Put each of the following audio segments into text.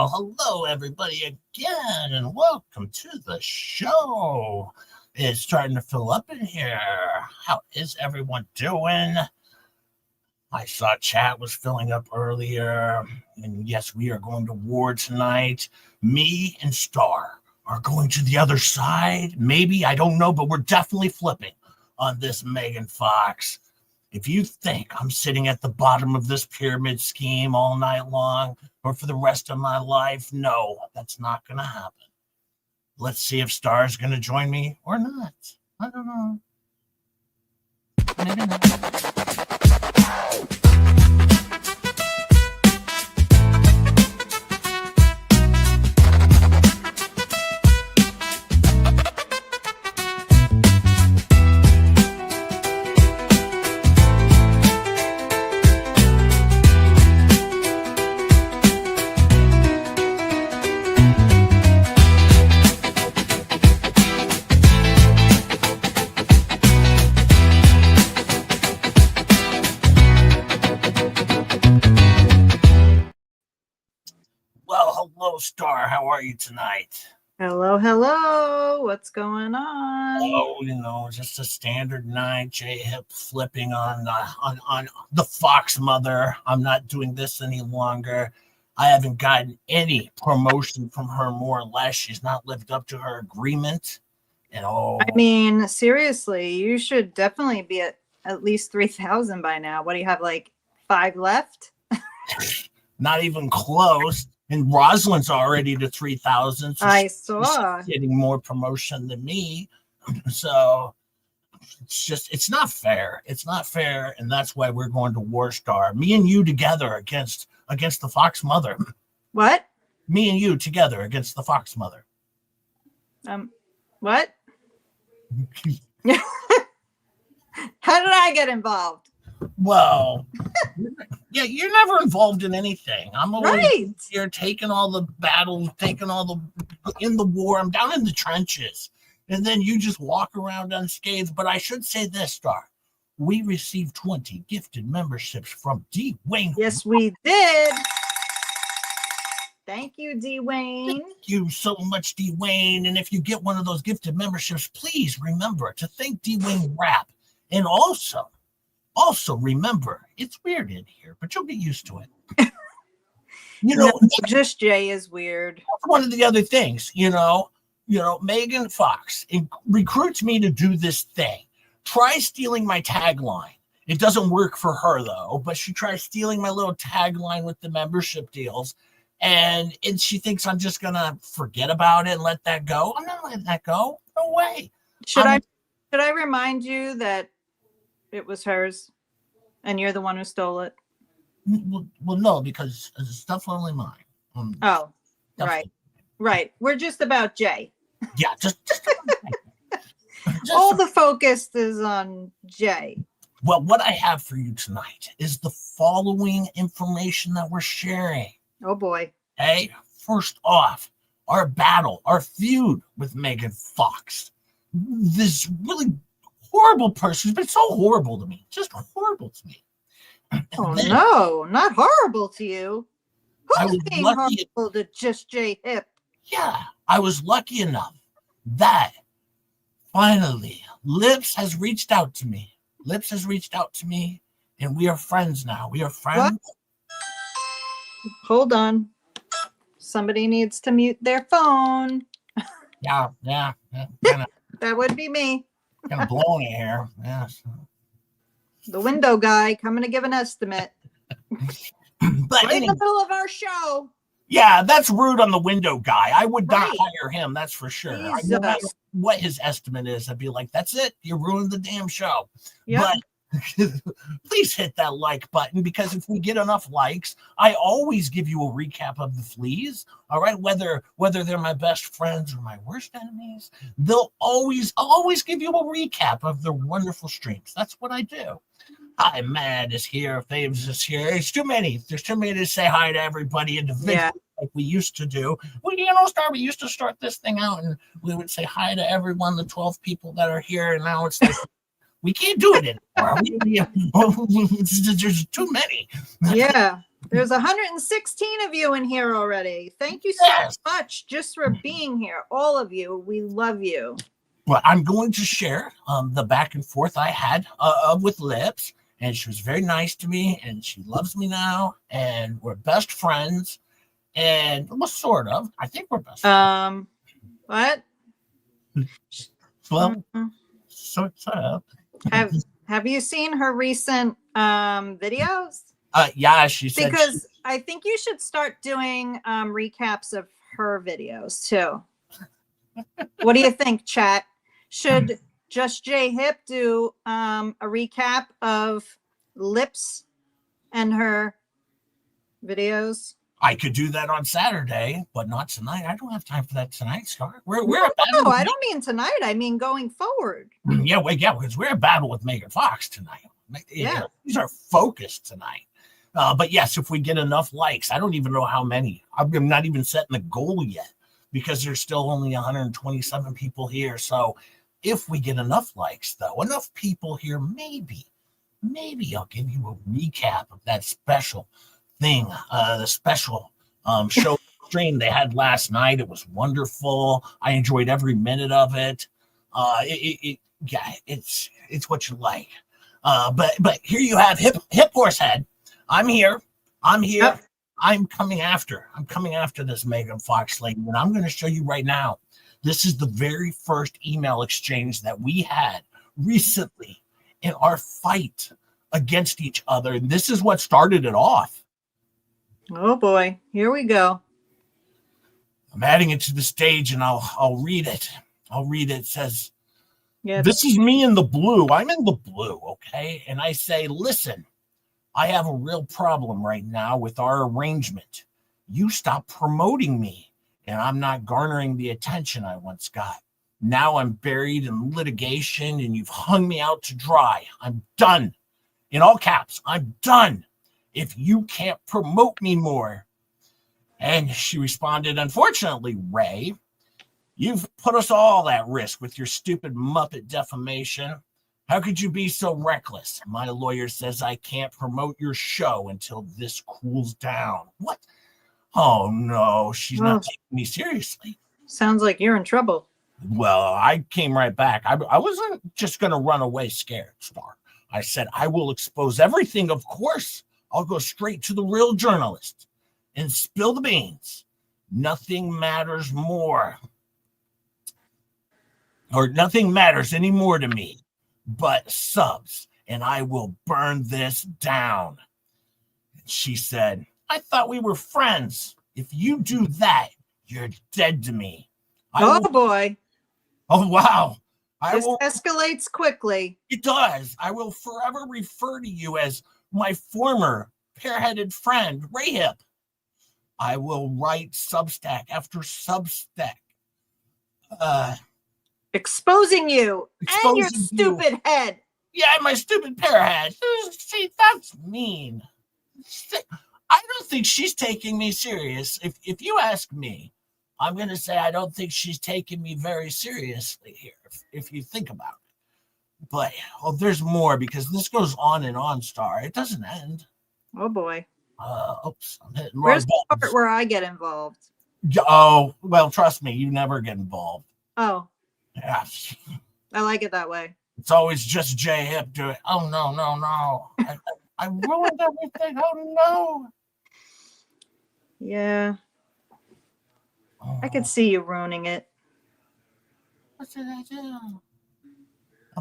Well, hello everybody again, and welcome to the show. It's starting to fill up in here. How is everyone doing? I saw chat was filling up earlier, and yes, we are going to war tonight. Me and Star are going to the other side. Maybe, I don't know, but we're definitely flipping on this Megan Fox. If you think I'm sitting at the bottom of this pyramid scheme all night long or for the rest of my life, no, that's not going to happen. Let's see if Star's going to join me or not. I don't know. Maybe not. Well, hello, Star. How are you tonight? Hello. What's going on? Oh, just a standard night. J-Hip flipping on the Fox mother. I'm not doing this any longer. I haven't gotten any promotion from her, more or less. She's not lived up to her agreement. And I mean, seriously, you should definitely be at least 3,000 by now. What do you have, like 5 left? Not even close. And Rosalind's already to 3,000. So I saw. She's getting more promotion than me. So it's not fair. It's not fair. And that's why we're going to War Star. Me and you together against the Fox Mother. What? Me and you together against the Fox Mother. What? How did I get involved? Well, yeah, you're never involved in anything. I'm always here taking all the battles, in the war. I'm down in the trenches. And then you just walk around unscathed. But I should say this, Star. We received 20 gifted memberships from D. Wayne. Yes, we did. Thank you, D. Wayne. Thank you so much, D. Wayne. And if you get one of those gifted memberships, please remember to thank D. Wayne Rap. And also remember, it's weird in here, but you'll get used to it. Just Jay is weird. That's one of the other things, Megan Fox recruits me to do this thing. Try stealing my tagline. It doesn't work for her, though, but she tries stealing my little tagline with the membership deals. And she thinks I'm just going to forget about it and let that go. I'm not letting that go. No way. Should I remind you that it was hers and you're the one who stole it? Well, no, because it's definitely mine. Definitely. Right. We're just about Jay. Yeah, just all the focus is on Jay. Well, what I have for you tonight is the following information that we're sharing. Oh boy. Hey, first off, our feud with Megan Fox. This really horrible person. She's been so horrible to me. Just horrible to me. No, not horrible to you. Who's being horrible to just J-Hip? Yeah, I was lucky enough that finally Lips has reached out to me. And we are friends now. We are friends. What? Hold on. Somebody needs to mute their phone. Yeah. That would be me. Kind of blowing it here. Yes. The window guy coming to give an estimate. But in the middle of our show. Yeah, that's rude on the window guy. I would not hire him, that's for sure. No matter what his estimate is, I'd be like, that's it. You ruined the damn show. Yep. But please hit that like button, because if we get enough likes, I always give you a recap of the Fleas. All right, whether they're my best friends or my worst enemies, I'll always give you a recap of their wonderful streams. That's what I do. Hi, Mad is here. Faves is here. There's too many to say hi to everybody individually like we used to do. Well, we used to start this thing out and we would say hi to everyone, the 12 people that are here, and now it's like We can't do it anymore. There's too many. Yeah. There's 116 of you in here already. Thank you so Yes. much just for being here. All of you. We love you. Well, I'm going to share the back and forth I had with Lips, and she was very nice to me, and she loves me now, and we're best friends, and well, sort of. I think we're best friends. What? Well, sort of. Have you seen her recent videos? Yeah, she said. Because I think you should start doing recaps of her videos too. What do you think, chat? Should Just J Hip do a recap of Lips and her videos? I could do that on Saturday, but not tonight. I don't have time for that tonight, Star. We're no, I don't mean tonight. I mean going forward. Yeah, because we're a battle with Megan Fox tonight. Yeah, these are focused tonight. But yes, if we get enough likes, I don't even know how many. I'm not even setting the goal yet because there's still only 127 people here. So if we get enough likes, though, enough people here, maybe I'll give you a recap of that special thing, the special show stream they had last night. It was wonderful. I enjoyed every minute of it. It's what you like. But here you have Hip Horsehead. I'm here. Yep. I'm coming after this Megan Fox lady, and I'm going to show you right now. This is the very first email exchange that we had recently in our fight against each other. And this is what started it off. Oh boy, here we go. I'm adding it to the stage, and I'll read it. It says, yeah, this is me in the blue. I'm in the blue, okay? And I say, listen, I have a real problem right now with our arrangement. You stop promoting me, and I'm not garnering the attention I once got. Now I'm buried in litigation, and you've hung me out to dry. I'm done. In all caps, I'm done. If you can't promote me more. And she responded, unfortunately, Ray, you've put us all at risk with your stupid Muppet defamation. How could you be so reckless? My lawyer says I can't promote your show until this cools down. What? Oh, no, she's not taking me seriously. Sounds like you're in trouble. Well, I came right back. I wasn't just going to run away scared, Star. I said, I will expose everything, of course. I'll go straight to the real journalist and spill the beans. Nothing matters more. Or nothing matters anymore to me but subs, and I will burn this down. She said, I thought we were friends. If you do that, you're dead to me. Boy. Oh, wow. This escalates quickly. It does. I will forever refer to you as my former pear-headed friend, Ray Hip. I will write Substack after Substack. Exposing you and your stupid head. Yeah, my stupid pear head. See, that's mean. I don't think she's taking me serious. If you ask me, I'm going to say I don't think she's taking me very seriously here, if you think about it. But there's more because this goes on and on, Star. It doesn't end. Oh, boy. Oops. I'm hitting Where's the part where I get involved? Oh, well, trust me, you never get involved. Oh. Yeah. I like it that way. It's always just J Hip do it. Oh, no. I ruined everything. Oh, no. Yeah. I could see you ruining it. What did I do?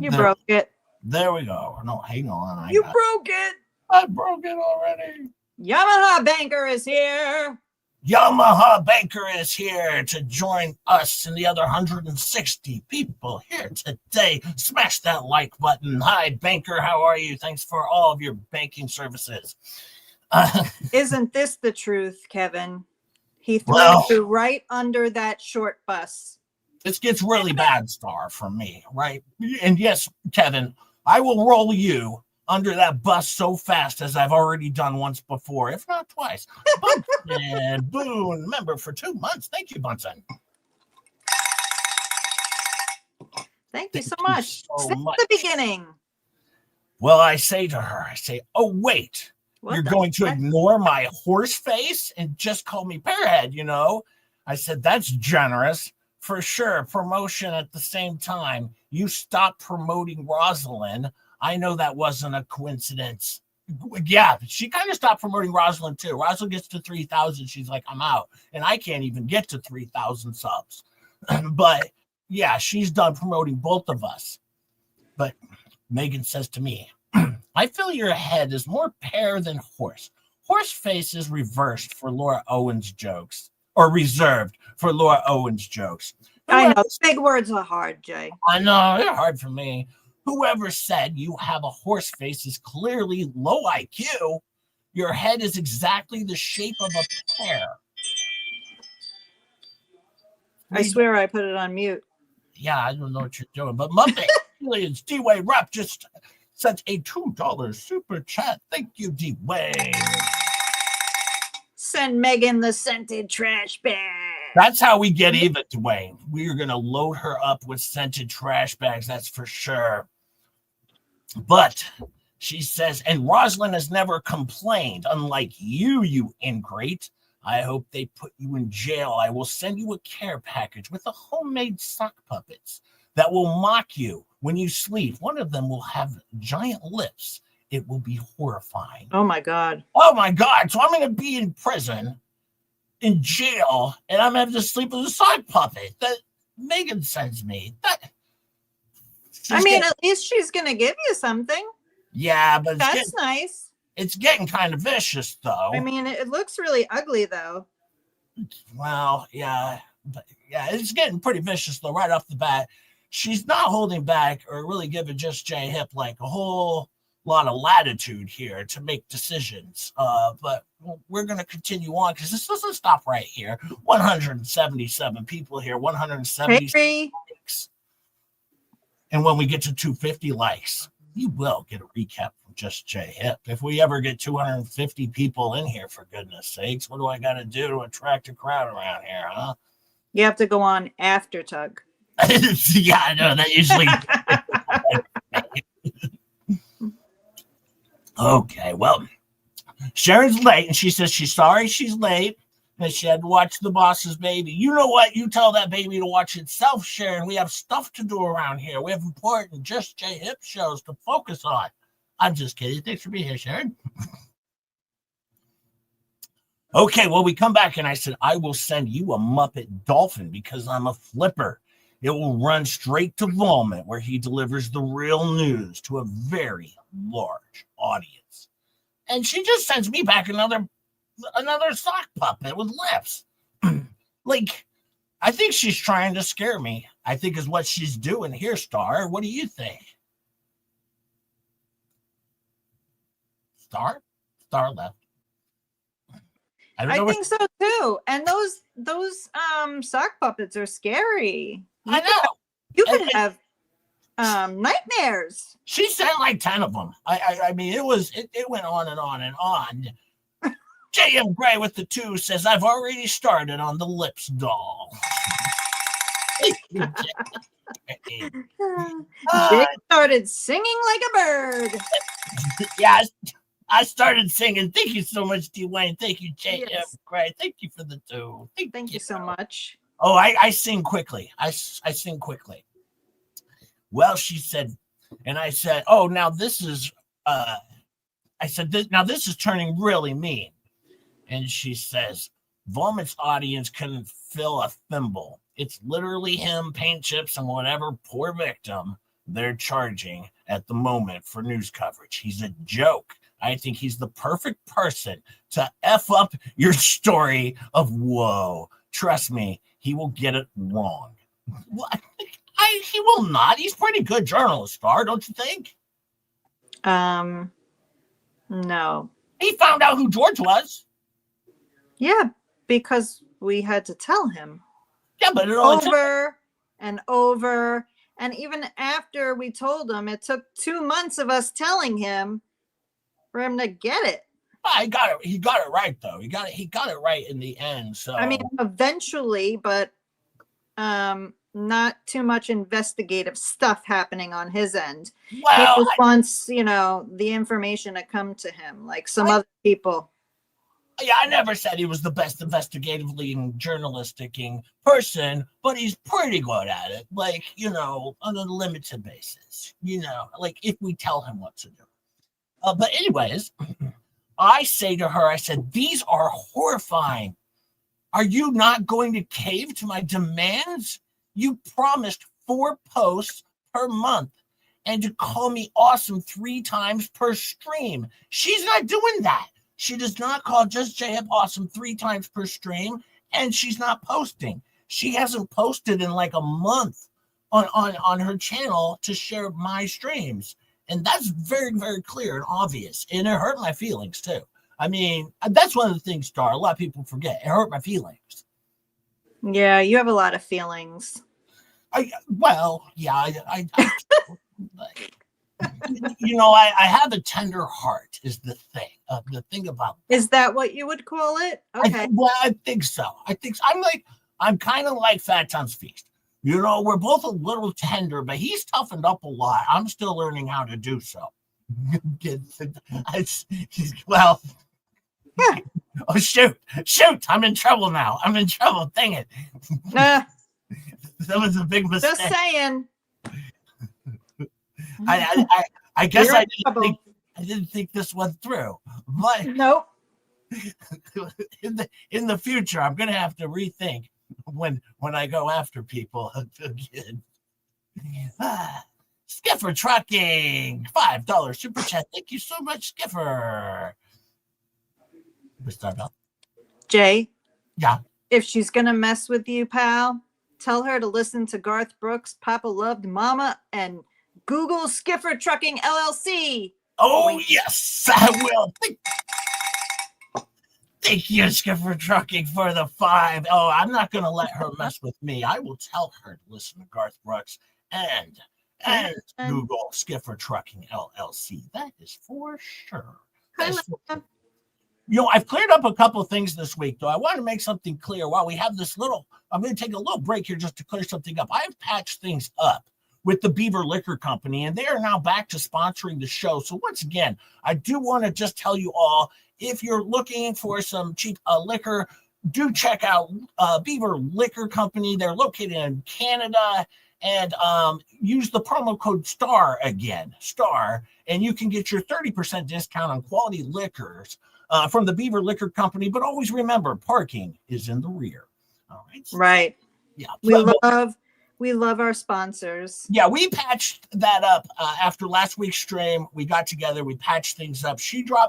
You broke it. There we go. No, hang on. You broke it. I broke it already. Yamaha Banker is here. Yamaha Banker is here to join us and the other 160 people here today. Smash that like button. Hi, Banker. How are you? Thanks for all of your banking services. Isn't this the truth, Kevin? He threw you right under that short bus. This gets really bad, Star, from me, right? And yes, Kevin, I will roll you under that bus so fast as I've already done once before, if not twice. Bunsen Boone, member for 2 months. Thank you, Bunsen. Thank you so much. Since the beginning. Well, I say to her, oh, wait, What you're the going to heck? ignore my horse face and just call me Pearhead, you know? I said, that's generous. For sure, promotion at the same time. You stopped promoting Rosalind. I know that wasn't a coincidence. Yeah, she kind of stopped promoting Rosalind too. Rosalind gets to 3,000. She's like, I'm out. And I can't even get to 3,000 subs. But yeah, she's done promoting both of us. But Megan says to me, I feel your head is more pear than horse. Horse face is reversed for Laura Owens jokes, or reserved for Laura Owens jokes. I Whoever, know big words are hard, Jay. I know, they're hard for me. Whoever said you have a horse face is clearly low IQ. Your head is exactly the shape of a pear. I swear I put it on mute. Yeah, I don't know what you're doing, but Muppet Aliens D-Way Rep just sent a $2 super chat. Thank you, D-Way. Send Megan the scented trash bag. That's how we get even, Dwayne. We are going to load her up with scented trash bags, that's for sure. But she says, and Rosalind has never complained, unlike you, you ingrate. I hope they put you in jail. I will send you a care package with a homemade sock puppets that will mock you when you sleep. One of them will have giant lips. It will be horrifying. Oh my God. Oh my God. So I'm going to be in prison, in jail, and I'm going to have to sleep with a sock puppet that Megan sends me. I mean, at least she's going to give you something. Yeah, but that's nice. It's getting kind of vicious, though. I mean, it looks really ugly, though. Well, yeah. But yeah, it's getting pretty vicious, though, right off the bat. She's not holding back or really giving Just J Hip like a whole lot of latitude here to make decisions. But we're going to continue on because this doesn't stop right here. 177 people here, 176 likes. And when we get to 250 likes, you will get a recap from Just J Hip. If we ever get 250 people in here, for goodness sakes, what do I got to do to attract a crowd around here, huh? You have to go on after Tug. Yeah, I know that usually. Okay, well, Sharon's late, and she says she's sorry she's late, and she had to watch The Boss's Baby. You know what? You tell that baby to watch itself, Sharon. We have stuff to do around here. We have important Just J Hip shows to focus on. I'm just kidding. Thanks for being here, Sharon. Okay, well, we come back, and I said, I will send you a Muppet Dolphin because I'm a flipper. It will run straight to Volmont, where he delivers the real news to a very large audience. And she just sends me back another sock puppet with lips. Like, I think she's trying to scare me. I think is what she's doing here, Star. What do you think? Star left. I think so too. And those sock puppets are scary. I know. You could have nightmares. She sent like 10 of them. I mean, it went on and on and on. J.M. Gray with the 2 says, I've already started on the lips doll. Jake started singing like a bird. Yeah, I started singing. Thank you so much, Dwayne. Thank you, J.M. Gray. Thank you for the 2. Thank you so much. Oh, I sing quickly. I sing quickly. Well, she said, and I said, oh, now this is, now this is turning really mean. And she says, Volmont's audience couldn't fill a thimble. It's literally him, paint chips, and whatever poor victim they're charging at the moment for news coverage. He's a joke. I think he's the perfect person to F up your story of woe. Trust me, he will get it wrong. He will not. He's pretty good journalist, Star, don't you think? No. He found out who George was. Yeah, because we had to tell him. Yeah, but it over and over. And even after we told him, it took 2 months of us telling him for him to get it. He got it right though. He got it right in the end. So I mean, eventually, but not too much investigative stuff happening on his end. Well, he just wants, you know, the information to come to him like some other people. Yeah, I never said he was the best investigatively and journalistic person, but he's pretty good at it. Like, you know, on a limited basis. You know, like if we tell him what to do. But anyways, I say to her, I said, these are horrifying. Are you not going to cave to my demands? You promised 4 posts per month and to call me awesome 3 times per stream. She's not doing that. She does not call Just J Hip awesome 3 times per stream, and she's not posting. She hasn't posted in like a month on her channel to share my streams. And that's very, very clear and obvious. And it hurt my feelings too. I mean, that's one of the things, Star, a lot of people forget. It hurt my feelings. Yeah, you have a lot of feelings. I you know, I have a tender heart is the thing. The thing about that. Is that what you would call it? Okay. I think so. I'm kind of like Fat Tom's Feast. You know, we're both a little tender, but he's toughened up a lot. I'm still learning how to do so. Well, yeah. Oh, shoot. I'm in trouble now. Dang it. That was a big mistake. Just saying. I guess I didn't think this one through. But nope. In the future, I'm gonna have to rethink when I go after people again. Skiffer Trucking, $5 super chat. Thank you so much, Skiffer. Mr. Bell. Jay. Yeah. If she's gonna mess with you, pal, tell her to listen to Garth Brooks' Papa Loved Mama and Google Skiffer Trucking LLC. Oh, yes, I will. Thank you, Skiffer Trucking, for the 5. Oh, I'm not going to let her mess with me. I will tell her to listen to Garth Brooks and Google Skiffer Trucking LLC. That is for sure. You know, I've cleared up a couple of things this week, though. I want to make something clear. While we have this I'm going to take a little break here just to clear something up. I've patched things up with the Beaver Liquor Company, and they are now back to sponsoring the show. So once again, I do want to just tell you all, if you're looking for some cheap liquor, do check out Beaver Liquor Company. They're located in Canada, and use the promo code STAR again, STAR, and you can get your 30% discount on quality liquors from the Beaver Liquor Company. But always remember, parking is in the rear. All right. Right. Yeah. We love our sponsors. Yeah, we patched that up after last week's stream. We got together, we patched things up.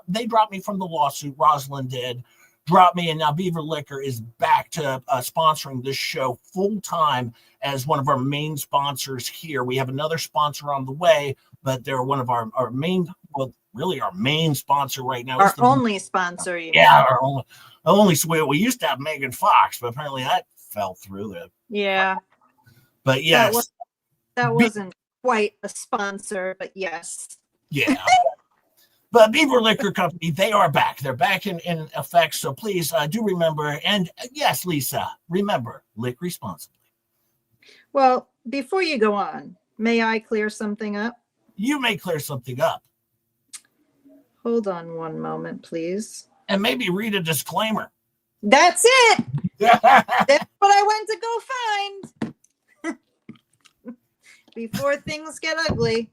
They dropped me from the lawsuit. Rosalind did drop me, and now Beaver Liquor is back to sponsoring this show full time as one of our main sponsors here. We have another sponsor on the way, but they're one of our main, well, really our main sponsor right now. Our only sponsor. Our only. We used to have Megan Fox, but apparently that fell through. Yeah. But yes, that wasn't quite a sponsor, but yes. Yeah. But Beaver Liquor Company, they are back. They're back in effect. So please do remember. And yes, Lisa, remember, lick responsibly. Well, before you go on, may I clear something up? You may clear something up. Hold on one moment, please. And maybe read a disclaimer. That's it. That's what I went to go find. Before things get ugly.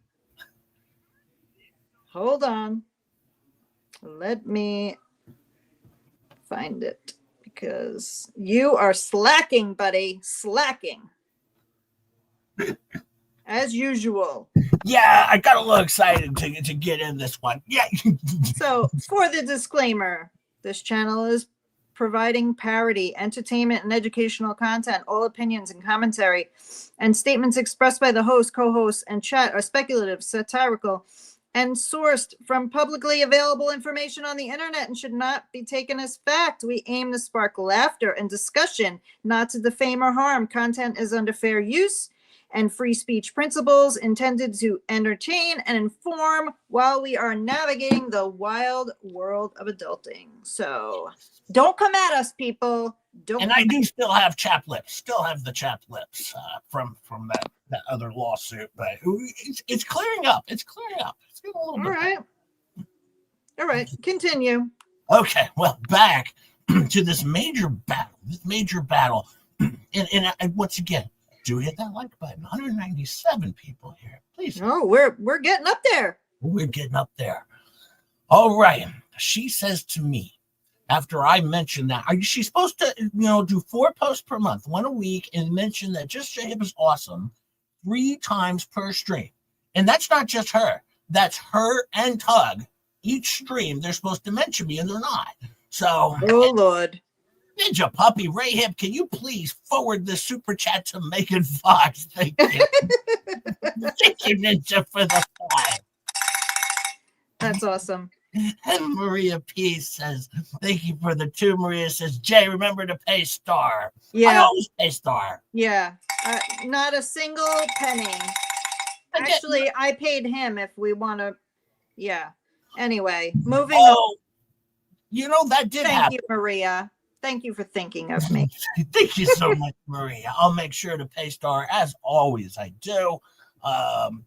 Hold on. Let me find it because you are slacking, buddy. Slacking. As usual. Yeah, I got a little excited to get in this one. Yeah. So, for the disclaimer, this channel is providing parody, entertainment, and educational content. All opinions and commentary and statements expressed by the host, co-hosts, and chat are speculative, satirical, and sourced from publicly available information on the internet and should not be taken as fact. We aim to spark laughter and discussion, not to defame or harm. Content is under fair use and free speech principles intended to entertain and inform while we are navigating the wild world of adulting. So don't come at us, people. Don't And I do still have chapped lips. Still have the chapped lips from that other lawsuit. But it's clearing up. It's clearing up. It's getting a little All bit. right. All right. Continue. Okay. Well, back to this major battle. This major battle. And once again, do hit that like button. 197 people here. Please. Oh, we're getting up there. We're getting up there. All right. She says to me, after I mentioned that, she's supposed to, do 4 posts per month, 1 a week, and mention that Just J Hip is awesome 3 times per stream. And that's not just her. That's her and Tug. Each stream, they're supposed to mention me, and they're not. So, oh, Lord. Ninja Puppy, Ray Hip, can you please forward the super chat to Megan Fox? Thank you. Thank you, Ninja, for the 5. That's awesome. And Maria P says, thank you for the 2. Maria says, Jay, remember to pay star. Yeah. I always pay star. Yeah. Not a single penny. Actually, I paid him if we want to. Yeah. Anyway, moving on. That did happen. Thank you, Maria. Thank you for thinking of me. Thank you so much, Maria. I'll make sure to pay star as always. I do.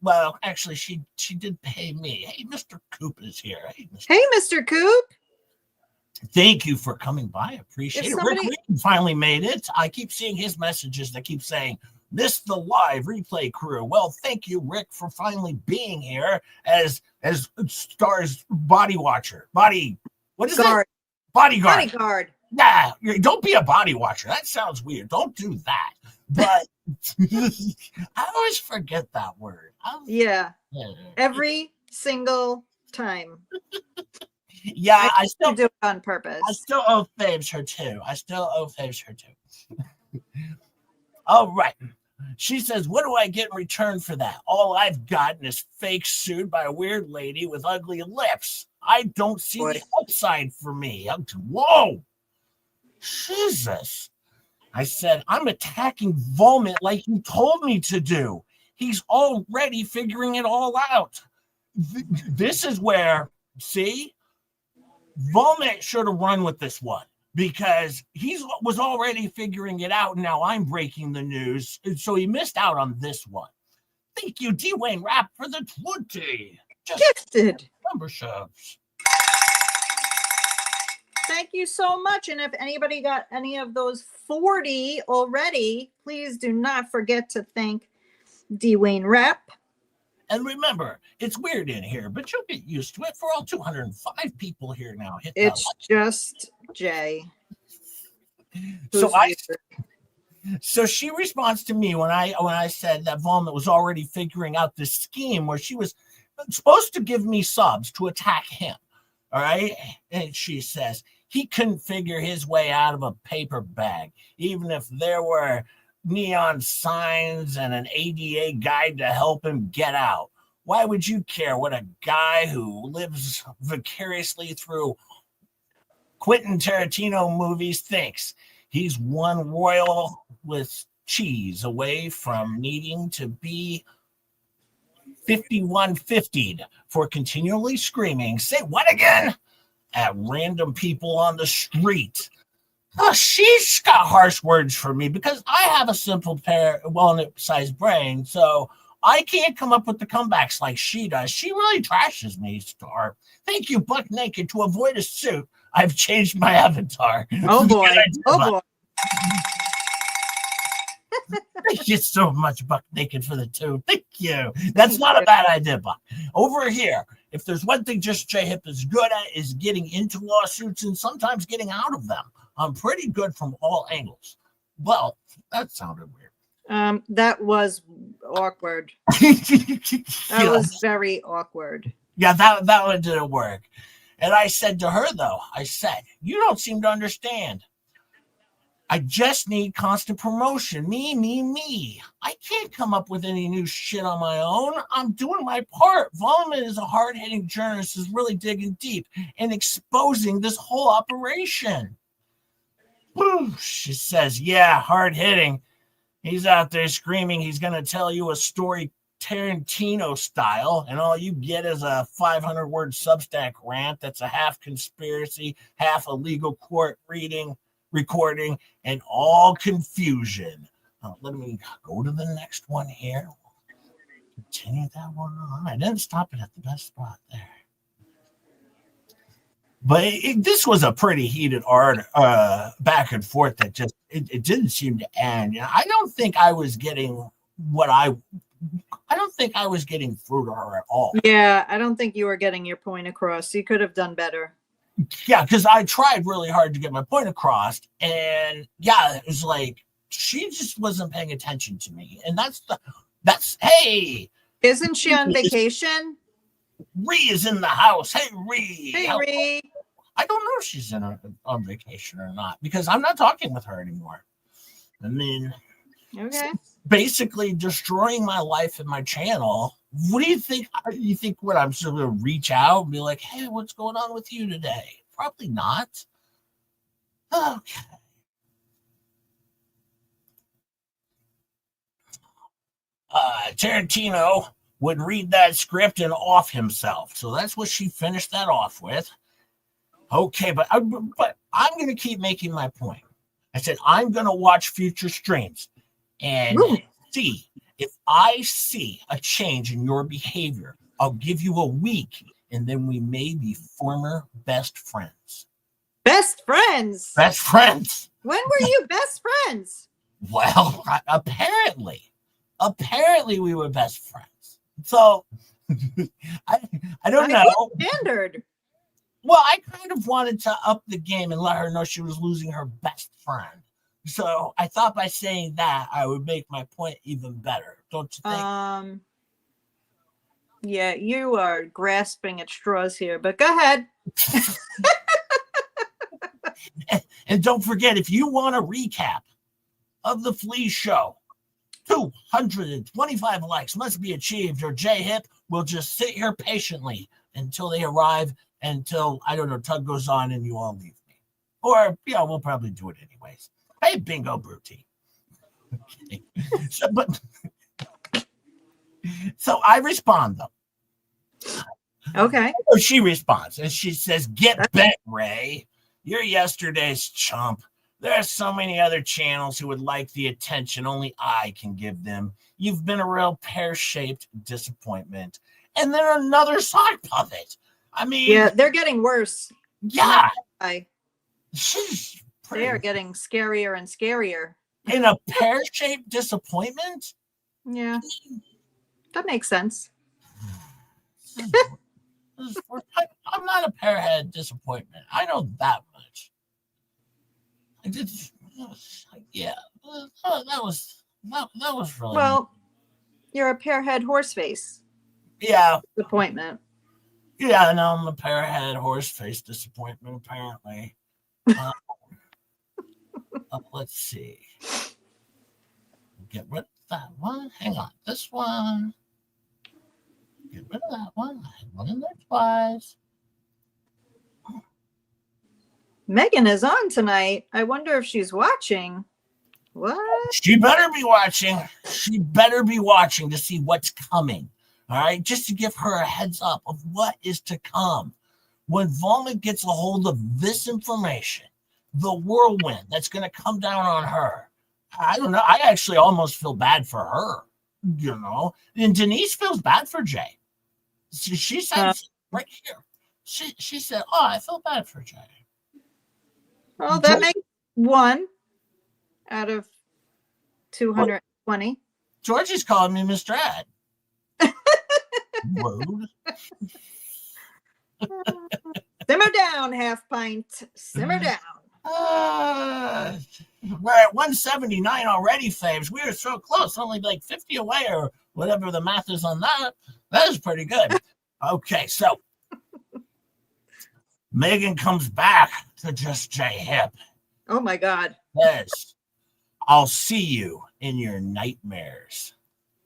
Well, actually, she did pay me. Hey, Mr. Coop is here. Hey, Mr. Coop. Thank you for coming by. I appreciate it. Somebody... Rick Reed finally made it. I keep seeing his messages that keep saying, missed the live replay crew. Well, thank you, Rick, for finally being here as Star's body watcher. What is it? Bodyguard. Bodyguard. Yeah, don't be a body watcher. That sounds weird. Don't do that. But I always forget that word. Yeah. Every single time. Yeah, I still do it on purpose. I still owe Faves her too. All right. She says, what do I get in return for that? All I've gotten is fake sued by a weird lady with ugly lips. I don't see the upside for me. Whoa. Jesus. I said, I'm attacking Vomit like you told me to do. He's already figuring it all out. This is where, see, Vomit should have run with this one because he was already figuring it out. And now I'm breaking the news. So he missed out on this one. Thank you, D-Wayne Rapp, for the 20. Gifted memberships. Thank you so much. And if anybody got any of those 40 already, please do not forget to thank D-Wayne Rapp. And remember, it's weird in here, but you'll get used to it. For all 205 people here now. It's just Jay. So she responds to me when I said that Vomit was already figuring out this scheme where she was supposed to give me subs to attack him. All right. And she says he couldn't figure his way out of a paper bag, even if there were neon signs and an ADA guide to help him get out. Why would you care what a guy who lives vicariously through Quentin Tarantino movies thinks? He's one royal with cheese away from needing to be 5150'd for continually screaming, say what again? At random people on the street. Oh, she's got harsh words for me because I have a simple sized brain, so I can't come up with the comebacks like she does. She really trashes me, Star. Thank you, Buck Naked. To avoid a suit, I've changed my avatar. Oh, boy. Oh, boy. Thank you so much, Buck Naked, for the 2. Thank you. That's not a bad idea, Buck. Over here, if there's one thing Just J Hip is good at is getting into lawsuits and sometimes getting out of them. I'm pretty good from all angles. Well, that sounded weird. That was awkward. That was very awkward. Yeah, that one didn't work. And I said to her, though, you don't seem to understand. I just need constant promotion. Me. I can't come up with any new shit on my own. I'm doing my part. Vomit is a hard-hitting journalist who's really digging deep and exposing this whole operation. She says, yeah, hard-hitting. He's out there screaming he's going to tell you a story Tarantino style, and all you get is a 500-word Substack rant that's a half conspiracy, half a legal court reading. recording and all confusion. Let me go to the next one here. Continue that one on. I didn't stop it at the best spot there. But this was a pretty heated back and forth that just it didn't seem to end. You know, I don't think I was getting I don't think I was getting through to her at all. Yeah, I don't think you were getting your point across. You could have done better. Yeah, because I tried really hard to get my point across, and yeah, it was like she just wasn't paying attention to me, and that's hey. Isn't she on vacation? Ree is in the house. Hey, Ree. Hey, Ree. I don't know if she's on vacation or not because I'm not talking with her anymore. I mean, okay. Basically destroying my life and my channel. What do you think? You think what I'm sort of reach out and be like, hey, what's going on with you today? Probably not. Okay. Tarantino would read that script and off himself. So that's what she finished that off with. Okay, but I'm going to keep making my point. I said, I'm going to watch future streams and see if I see a change in your behavior. I'll give you a week, and then we may be former best friends. Best friends? Best friends. When were you best friends? Well, apparently we were best friends. So I don't know. Standard. Well, I kind of wanted to up the game and let her know she was losing her best friend. So I thought by saying that, I would make my point even better. Don't you think? Yeah, you are grasping at straws here, but go ahead. And don't forget, if you want a recap of the Flea show, 225 likes must be achieved, or J-Hip will just sit here patiently until they arrive, until, I don't know, Tug goes on and you all leave me. Or, yeah, we'll probably do it anyways. Hey, Bingo Bruty. Okay. So I respond, though. Okay. So she responds, and she says, get bent, Ray. You're yesterday's chump. There are so many other channels who would like the attention only I can give them. You've been a real pear-shaped disappointment. And then another sock puppet. I mean... Yeah, they're getting worse. Yeah. She's they are getting scarier and scarier. In a pear-shaped disappointment? Yeah. That makes sense. I'm not a pear-head disappointment. I know that much. I did, yeah. That was really well. You're a pear-head horse face. Yeah. Disappointment. Yeah, no, I'm a pear-head horse face disappointment. Apparently. Let's see. Get rid of that one. Hang on, this one. Get rid of that one. I had one in there twice. Megan is on tonight. I wonder if she's watching. What? She better be watching. She better be watching to see what's coming. All right, just to give her a heads up of what is to come. When Volman gets a hold of this information, the whirlwind that's going to come down on her. I don't know. I actually almost feel bad for her, you know. And Denise feels bad for Jay. She said right here. She said, "Oh, I feel bad for Jay." Well, that makes 1 out of 220. Georgie's calling me Mr. Ed. Rude. Simmer down, half pint. Simmer down. We're at 179 already, Faves. We are so close, only like 50 away or whatever the math is on that. That is pretty good. Okay, so Megan comes back to Just J-Hip. Oh my God. Yes. I'll see you in your nightmares.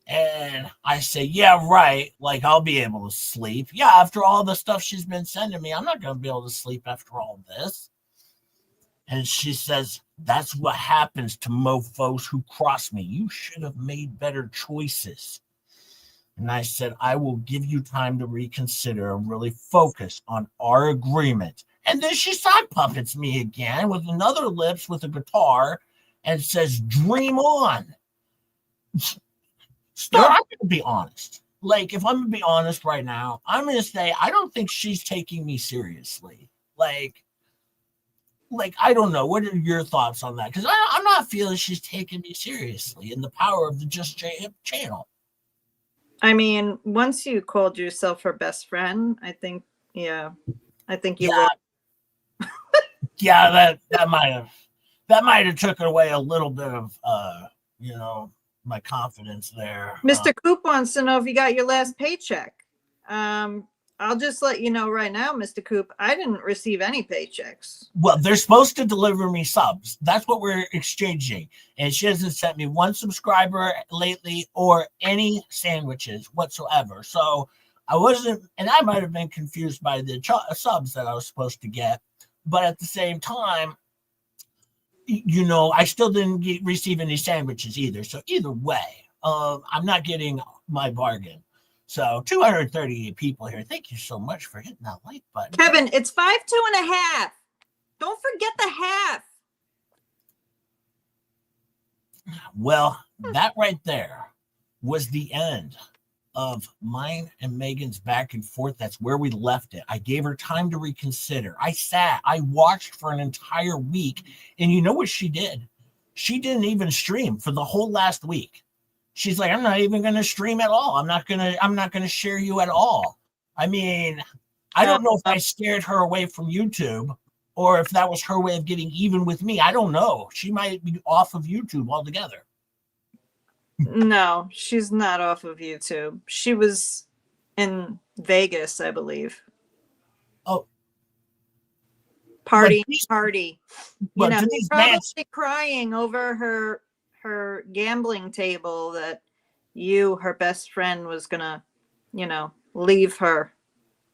And I say, yeah, right. Like, I'll be able to sleep. Yeah, after all the stuff she's been sending me, I'm not going to be able to sleep after all this. And she says, that's what happens to mofos who cross me. You should have made better choices. And I said, I will give you time to reconsider and really focus on our agreement And then she side puppets me again with another lips with a guitar and says, "Dream on." Star, I'm going to be honest. Like, if I'm going to be honest right now, I'm going to say I don't think she's taking me seriously. Like I don't know. What are your thoughts on that? Because I'm not feeling she's taking me seriously in the power of the Just J Hip channel. I mean, once you called yourself her best friend, I think you will. Yeah, that might have took away a little bit of my confidence there. Mr. Coop wants to know if you got your last paycheck. I'll just let you know right now, Mr. Coop, I didn't receive any paychecks. Well, they're supposed to deliver me subs. That's what we're exchanging. And she hasn't sent me one subscriber lately or any sandwiches whatsoever. So I wasn't, and I might have been confused by the subs that I was supposed to get. But at the same time, I still didn't receive any sandwiches either. So either way, I'm not getting my bargain. So 238 people here. Thank you so much for hitting that like button. Kevin, it's 5.2 Don't forget the half. Well, that right there was the end of mine and Megan's back and forth. That's where we left it. I gave her time to reconsider. I watched for an entire week, and you know what she did? She didn't even stream for the whole last week. She's like, I'm not even going to stream at all. I'm not going to share you at all. I mean, I don't know if I scared her away from YouTube or if that was her way of getting even with me. I don't know. She might be off of YouTube altogether. No, she's not off of YouTube. She was in Vegas, I believe. Oh. Party. Probably crying over her gambling table that her best friend, was gonna, leave her.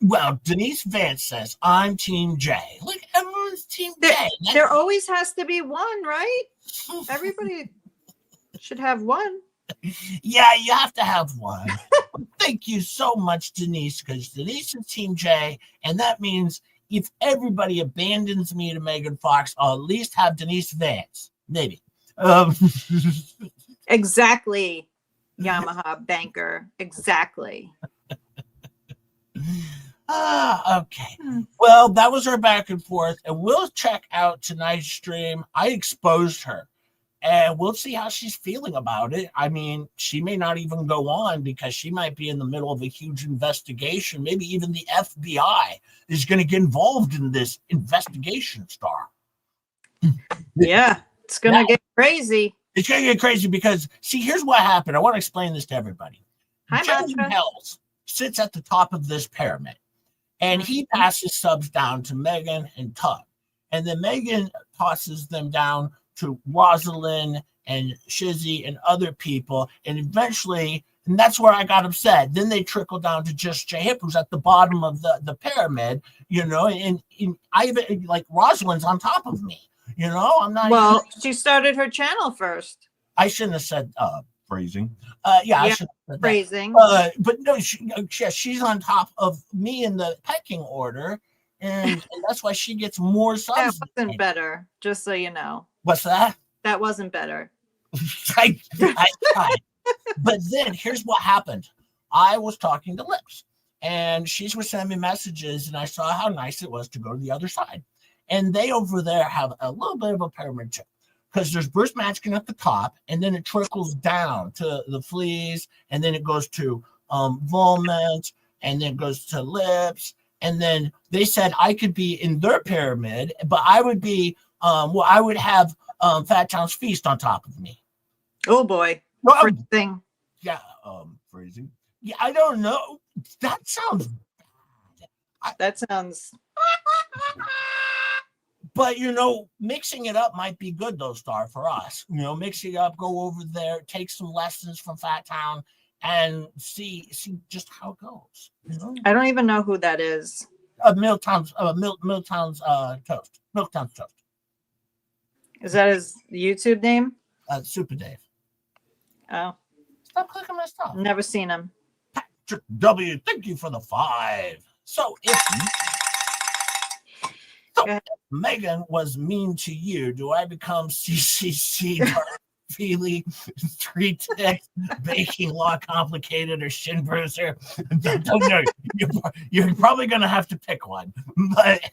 Well, Denise Vance says, I'm Team J. Look, everyone's Team J. There always has to be one, right? Everybody should have one. Yeah, you have to have one. Thank you so much, Denise, because Denise is Team J, and that means if everybody abandons me to Megan Fox, I'll at least have Denise Vance. Maybe. Exactly, Yamaha banker. Exactly. Okay. Well, that was our back and forth, and we'll check out tonight's stream. I exposed her, and we'll see how she's feeling about it. I mean, she may not even go on because she might be in the middle of a huge investigation. Maybe even the FBI is going to get involved in this investigation, Star. Yeah, it's going to get crazy. It's going to get crazy because, see, here's what happened. I want to explain this to everybody. Joey Hells sits at the top of this pyramid, and he passes subs down to Megan and Tug. And then Megan tosses them down to Rosalind and Shizzy and other people. And eventually, and that's where I got upset. Then they trickle down to Just J Hip, who's at the bottom of the pyramid, and I even, like, Rosalind's on top of me. I'm not. Well, she started her channel first. I shouldn't have said phrasing. I should have said phrasing. But no, she's on top of me in the pecking order, and that's why she gets more subs. That wasn't better, just so you know. What's that? That wasn't better. I tried. But then here's what happened. I was talking to Lips, and she was sending me messages, and I saw how nice it was to go to the other side. And they over there have a little bit of a pyramid chip because there's Bruce Matchkin at the top, and then it trickles down to the Fleas, and then it goes to Volment, and then it goes to Lips. And then they said I could be in their pyramid, but I would be, I would have Fat Town's Feast on top of me. Oh boy. Freezing. Yeah, freezing. Yeah, I don't know. That sounds bad. That sounds. But, mixing it up might be good, though, Star, for us. Mixing it up, go over there, take some lessons from Fat Town, and see just how it goes. I don't even know who that is. Milltown's Toast. Milltown's Toast. Is that his YouTube name? Super Dave. Oh. Stop clicking my stuff. Never seen him. Patrick W., thank you for the 5. So if Now, if Megan was mean to you, do I become CCC, Feely, 3 ticks, baking law complicated, or shin bruiser? I don't know. You're probably going to have to pick one. But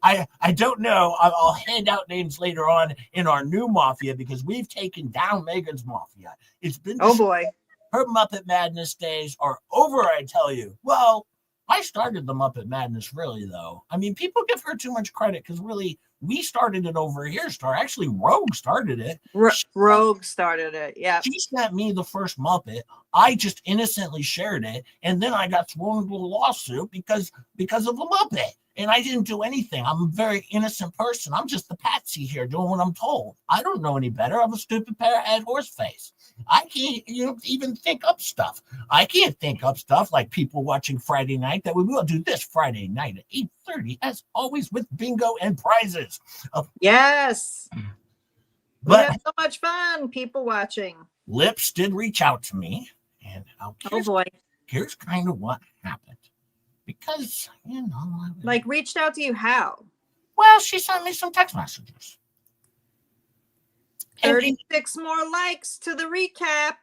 I don't know. I'll hand out names later on in our new Mafia because we've taken down Megan's Mafia. It's been boy. Her Muppet Madness days are over, I tell you. Well, I started the Muppet Madness, really, though. I mean, people give her too much credit because really, we started it over here. Actually, Rogue started it. Rogue started it, yeah. She sent me the first Muppet. I just innocently shared it, and then I got thrown into a lawsuit because of a Muppet. And I didn't do anything. I'm a very innocent person. I'm just the patsy here doing what I'm told. I don't know any better. I'm a stupid parrot horse face. I can't even think up stuff. I can't think up stuff like people watching Friday night that we will do this Friday night at 8:30, as always, with bingo and prizes. Yes. We have so much fun, people watching. Lips did reach out to me, and here's kind of what happened. Because, like, reached out to you how? Well, she sent me some text messages. 36 more likes to the recap.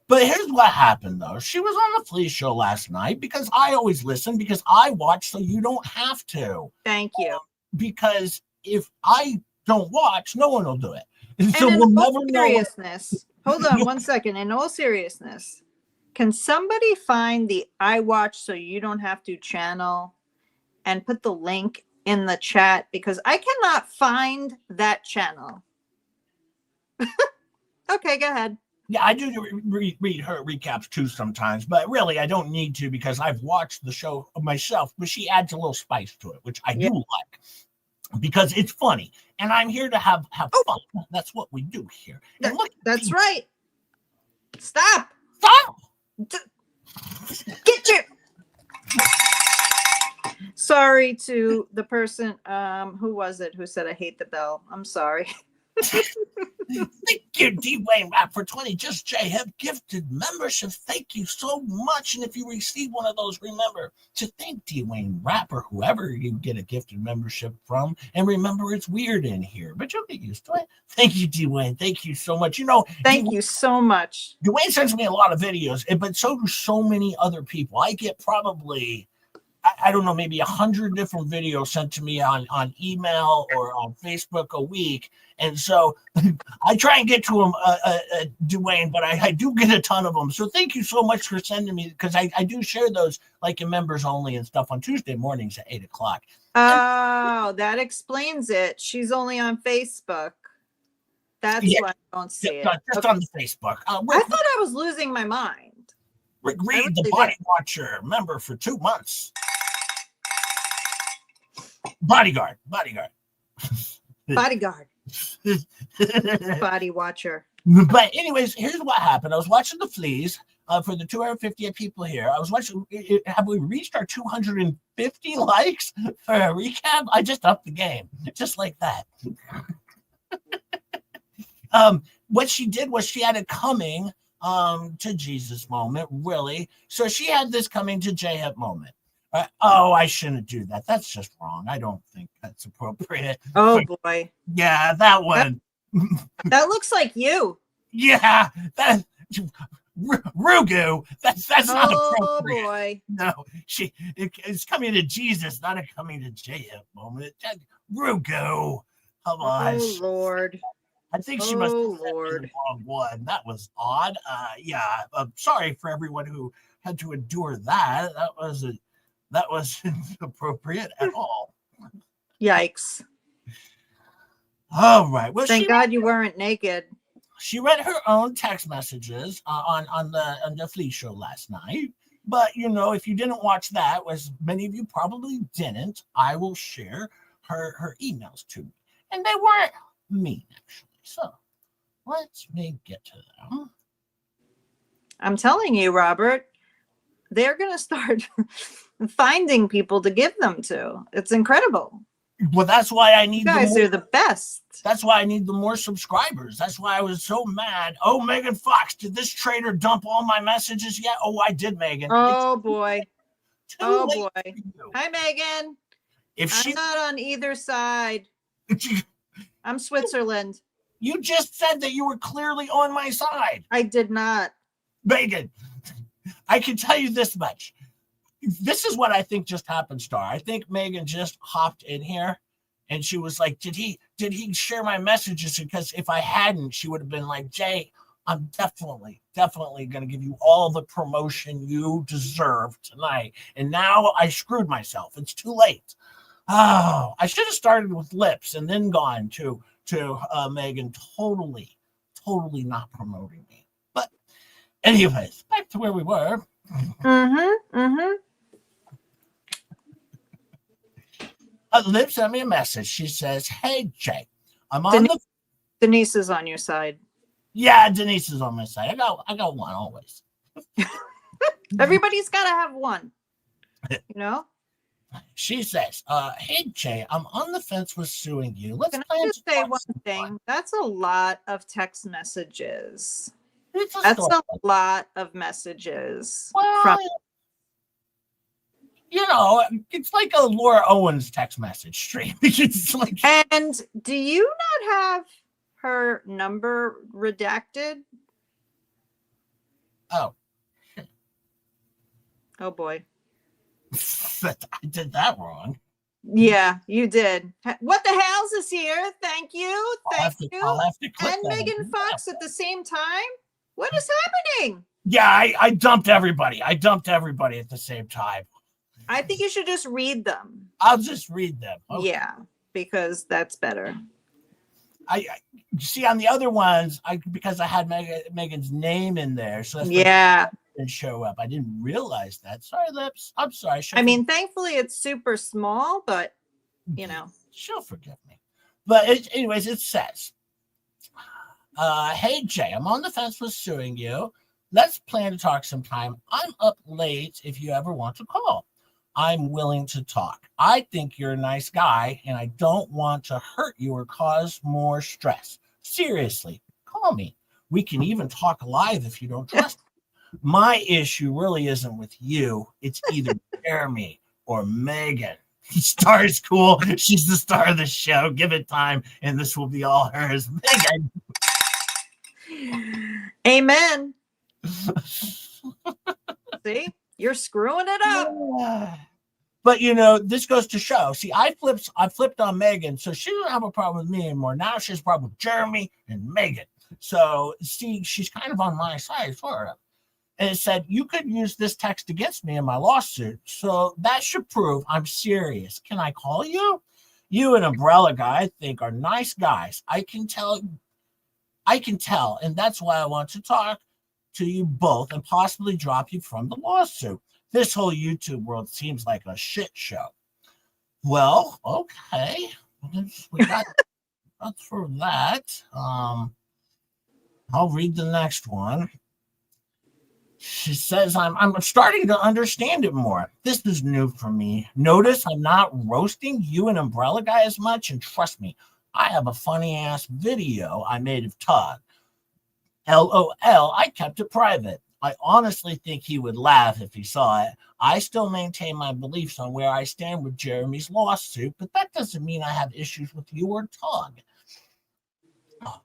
But here's what happened, though. She was on the Flea show last night because I always listen because I watch so you don't have to. Thank you. Because if I don't watch, no one will do it. And so in we'll all never seriousness, hold on 1 second. In all seriousness, can somebody find the I Watch So You Don't Have to channel and put the link in the chat? Because I cannot find that channel. Okay, go ahead. Yeah, I do read her recaps too sometimes, but really I don't need to because I've watched the show myself, but she adds a little spice to it, which I do like because it's funny. And I'm here to have fun. That's what we do here. And look, that's right. Stop. Get you. Sorry to the person, who was it who said I hate the bell? I'm sorry. Thank you, Dwayne Rap, for 20 Just J have gifted memberships. Thank you so much. And if you receive one of those, remember to thank Dwayne Rap or whoever you get a gifted membership from. And remember, it's weird in here, but you'll get used to it. Thank you, Dwayne. Thank you so much. Thank you so much. Dwayne sends me a lot of videos, but so do so many other people. I get probably, I don't know, maybe 100 different videos sent to me on email or on Facebook a week. And so I try and get to them, Dwayne, but I do get a ton of them. So thank you so much for sending me, because I do share those like in members only and stuff on Tuesday mornings at 8 o'clock. Oh, that explains it. She's only on Facebook. That's why I don't see it. Just on the Facebook. I thought I was losing my mind. Rick Reed, the Body Watcher, member for 2 months. Bodyguard. Body Watcher. But anyways, here's what happened. I was watching the Fleas for the 258 people here. I was watching. Have we reached our 250 likes for a recap? I just upped the game, just like that. What she did was she had a coming to Jesus moment, really. So she had this coming to J-Hip moment. Oh, I shouldn't do that. That's just wrong. I don't think that's appropriate. Oh, boy. Yeah, that one. That looks like you. Yeah, that Rugu. That's not appropriate. Oh, boy. No, it's coming to Jesus, not a coming to J-Hip moment. Rugu. Come on. Oh, Lord. I think she must have sent me the wrong one. That was odd. Yeah, I'm sorry for everyone who had to endure that. That wasn't appropriate at all. Yikes. All right. Well, thank God you weren't naked. She read her own text messages on the Flea show last night. But, if you didn't watch that, as many of you probably didn't, I will share her emails to me. And they weren't mean, actually. So let me get to them. I'm telling you, Robert, they're going to start finding people to give them to. It's incredible. Well, that's why I need you guys are the best. That's why I need the more subscribers. That's why I was so mad. Oh, Megan Fox, did this traitor dump all my messages yet? Oh, I did, Megan. Oh, boy. Oh, boy. Hi, Megan. If I'm she, not on either side. I'm Switzerland. you just said that you were clearly on my side. I did not. Megan, I can tell you this much. This is what I think just happened, Star. I think Megan just hopped in here and she was like, did he share my messages? Because if I hadn't, she would have been like, Jay, I'm definitely going to give you all the promotion you deserve tonight. And now I screwed myself. It's too late. Oh, I should have started with lips and then gone to Megan. Totally not promoting me. But anyways, back to where we were. Liv sent me a message. She says, "Hey Jay, I'm on Denise is on your side. Yeah, Denise is on my side. I got one always. Everybody's got to have one. You know." She says, "Hey Jay, I'm on the fence with suing you. Let's Can I just say one thing? That's a lot of text messages. That's a lot of messages. Well, it's like a Laura Owens text message stream. It's like, and do you not have her number redacted? Oh boy. I did that wrong. Yeah, you did. What the hell's this here? Thank you. Thank you. And Megan Fox at the same time? What is happening? Yeah, I dumped everybody. I dumped everybody at the same time. I think you should just read them. I'll just read them. Okay. Yeah, because that's better. I see on the other ones, because I had Megan's name in there, so that's didn't show up. I didn't realize that. Sorry, Lips. I'm sorry. I mean, thankfully it's super small, but she'll forgive me. But anyways, it says, "Hey Jay, I'm on the fence with suing you. Let's plan to talk sometime. I'm up late if you ever want to call. I'm willing to talk. I think you're a nice guy, and I don't want to hurt you or cause more stress. Seriously, call me. We can even talk live if you don't trust me. My issue really isn't with you. It's either Jeremy or Megan. Star is cool. She's the star of the show. Give it time, and this will be all hers. Megan." Amen. See? You're screwing it up. But this goes to show. See, I flipped on Megan, so she doesn't have a problem with me anymore. Now she has a problem with Jeremy and Megan. So see, she's kind of on my side for it. And it said, "You could use this text against me in my lawsuit. So that should prove I'm serious. Can I call you? You and Umbrella Guy, I think, are nice guys. I can tell, and that's why I want to talk to you both and possibly drop you from the lawsuit. This whole YouTube world seems like a shit show." Well, okay. We got that's for that. I'll read the next one. She says, I'm starting to understand it more. This is new for me. Notice I'm not roasting you and Umbrella Guy as much, and trust me, I have a funny ass video I made of Todd. LOL, I kept it private. I honestly think he would laugh if he saw it. I still maintain my beliefs on where I stand with Jeremy's lawsuit, but that doesn't mean I have issues with you or Todd.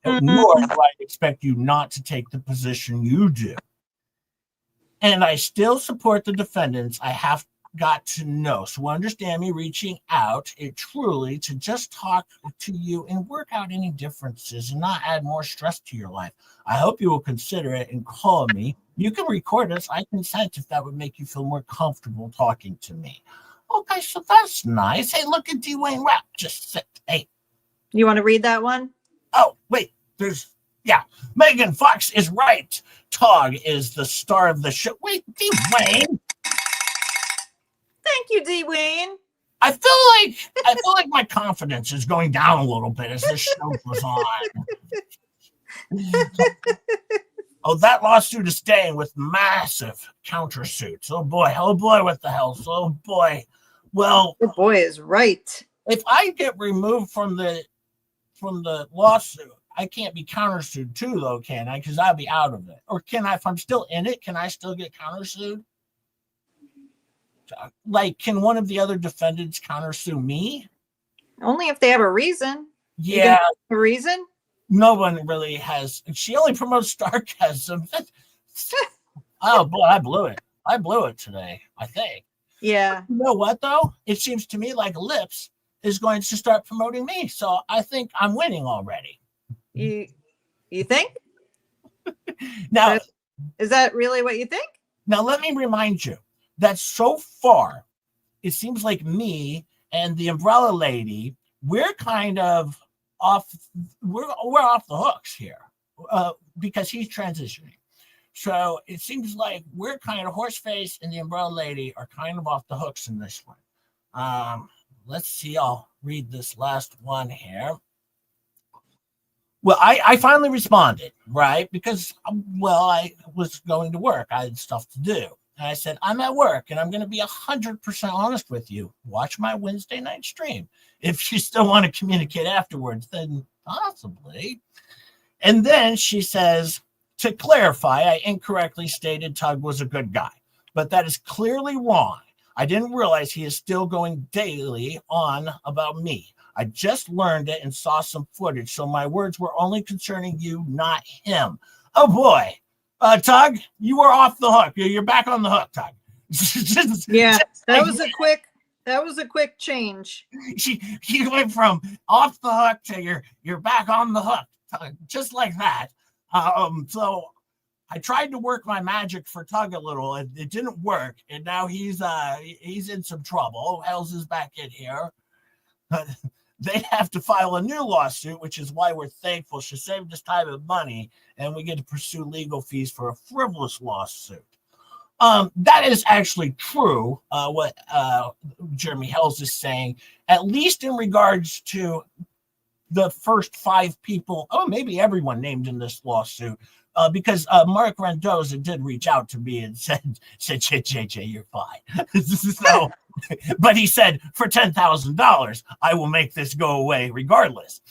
Nor do I expect you not to take the position you do. And I still support the defendants I have got to know. So understand me reaching out truly to just talk to you and work out any differences and not add more stress to your life. I hope you will consider it and call me. You can record us. I consent if that would make you feel more comfortable talking to me. Okay, so that's nice. Hey, look at Dwayne Rapp. Just sit. Hey. You want to read that one? Oh, wait. Megan Fox is right. Tog is the star of the show. Wait, Dwayne. Thank you, Dwayne. I feel like my confidence is going down a little bit as this show goes on. Oh, that lawsuit is staying with massive countersuits. Oh boy, what the hell? Oh boy. Well, the boy is right. If I get removed from the lawsuit, I can't be countersued too, though, can I? Because I'll be out of it. Or can I, if I'm still in it, can I still get countersued? Like, can one of the other defendants countersue me? Only if they have a reason. Yeah. A reason? No one really has. She only promotes sarcasm. Oh boy, I blew it. I blew it today, I think. Yeah. You know what though? It seems to me like Lips is going to start promoting me. So I think I'm winning already. You think? Now, is that really what you think? Now let me remind you that so far, it seems like me and the umbrella lady, we're kind of off. We're off the hooks here because he's transitioning. So it seems like we're kind of Horseface and the umbrella lady are kind of off the hooks in this one. Let's see. I'll read this last one here. Well, I finally responded, right? Because, well, I was going to work. I had stuff to do. And I said, I'm at work and I'm going to be 100% honest with you. Watch my Wednesday night stream. If you still want to communicate afterwards, then possibly. And then she says, to clarify, I incorrectly stated Tug was a good guy, but that is clearly wrong. I didn't realize he is still going daily on about me. I just learned it and saw some footage, so my words were only concerning you, not him. Oh boy, Tug, you were off the hook. You're back on the hook, Tug. Yeah, that was a quick change. She went from off the hook to you're back on the hook, Tug, just like that. So I tried to work my magic for Tug a little, and it didn't work, and now he's in some trouble. Hells is back in here. They'd have to file a new lawsuit, which is why we're thankful she saved us time and money, and we get to pursue legal fees for a frivolous lawsuit. That is actually true, what Jeremy Hells is saying, at least in regards to the first 5 people, maybe everyone named in this lawsuit, because Mark Rendoza did reach out to me and said, JJ, you're fine. So, but he said, for $10,000, I will make this go away regardless.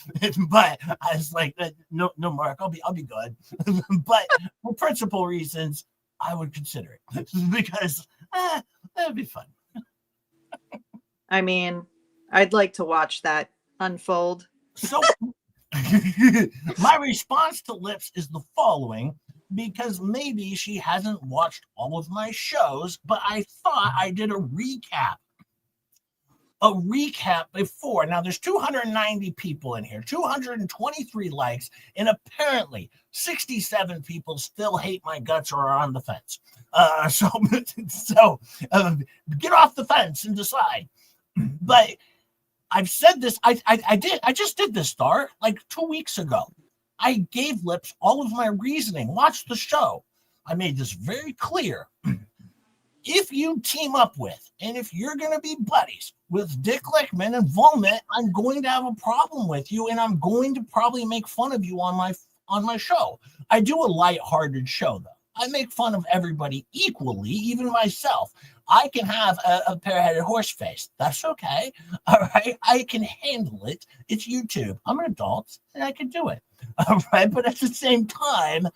But I was like, no, Mark, I'll be good. But for principal reasons, I would consider it because that'd be fun. I mean, I'd like to watch that unfold. So my response to Lips is the following, because maybe she hasn't watched all of my shows, but I thought I did a recap before. Now there's 290 people in here, 223 likes, and apparently 67 people still hate my guts or are on the fence. So get off the fence and decide. But I've said this. I just did this, Star, like 2 weeks ago. I gave Lips all of my reasoning. Watch the show. I made this very clear. If you team up with, and if you're going to be buddies with Dick Lickman and Volmet, I'm going to have a problem with you, and I'm going to probably make fun of you on my show. I do a lighthearted show, though. I make fun of everybody equally, even myself. I can have a pair-headed horse face. That's okay. All right. I can handle it. It's YouTube. I'm an adult and I can do it. All right. But at the same time,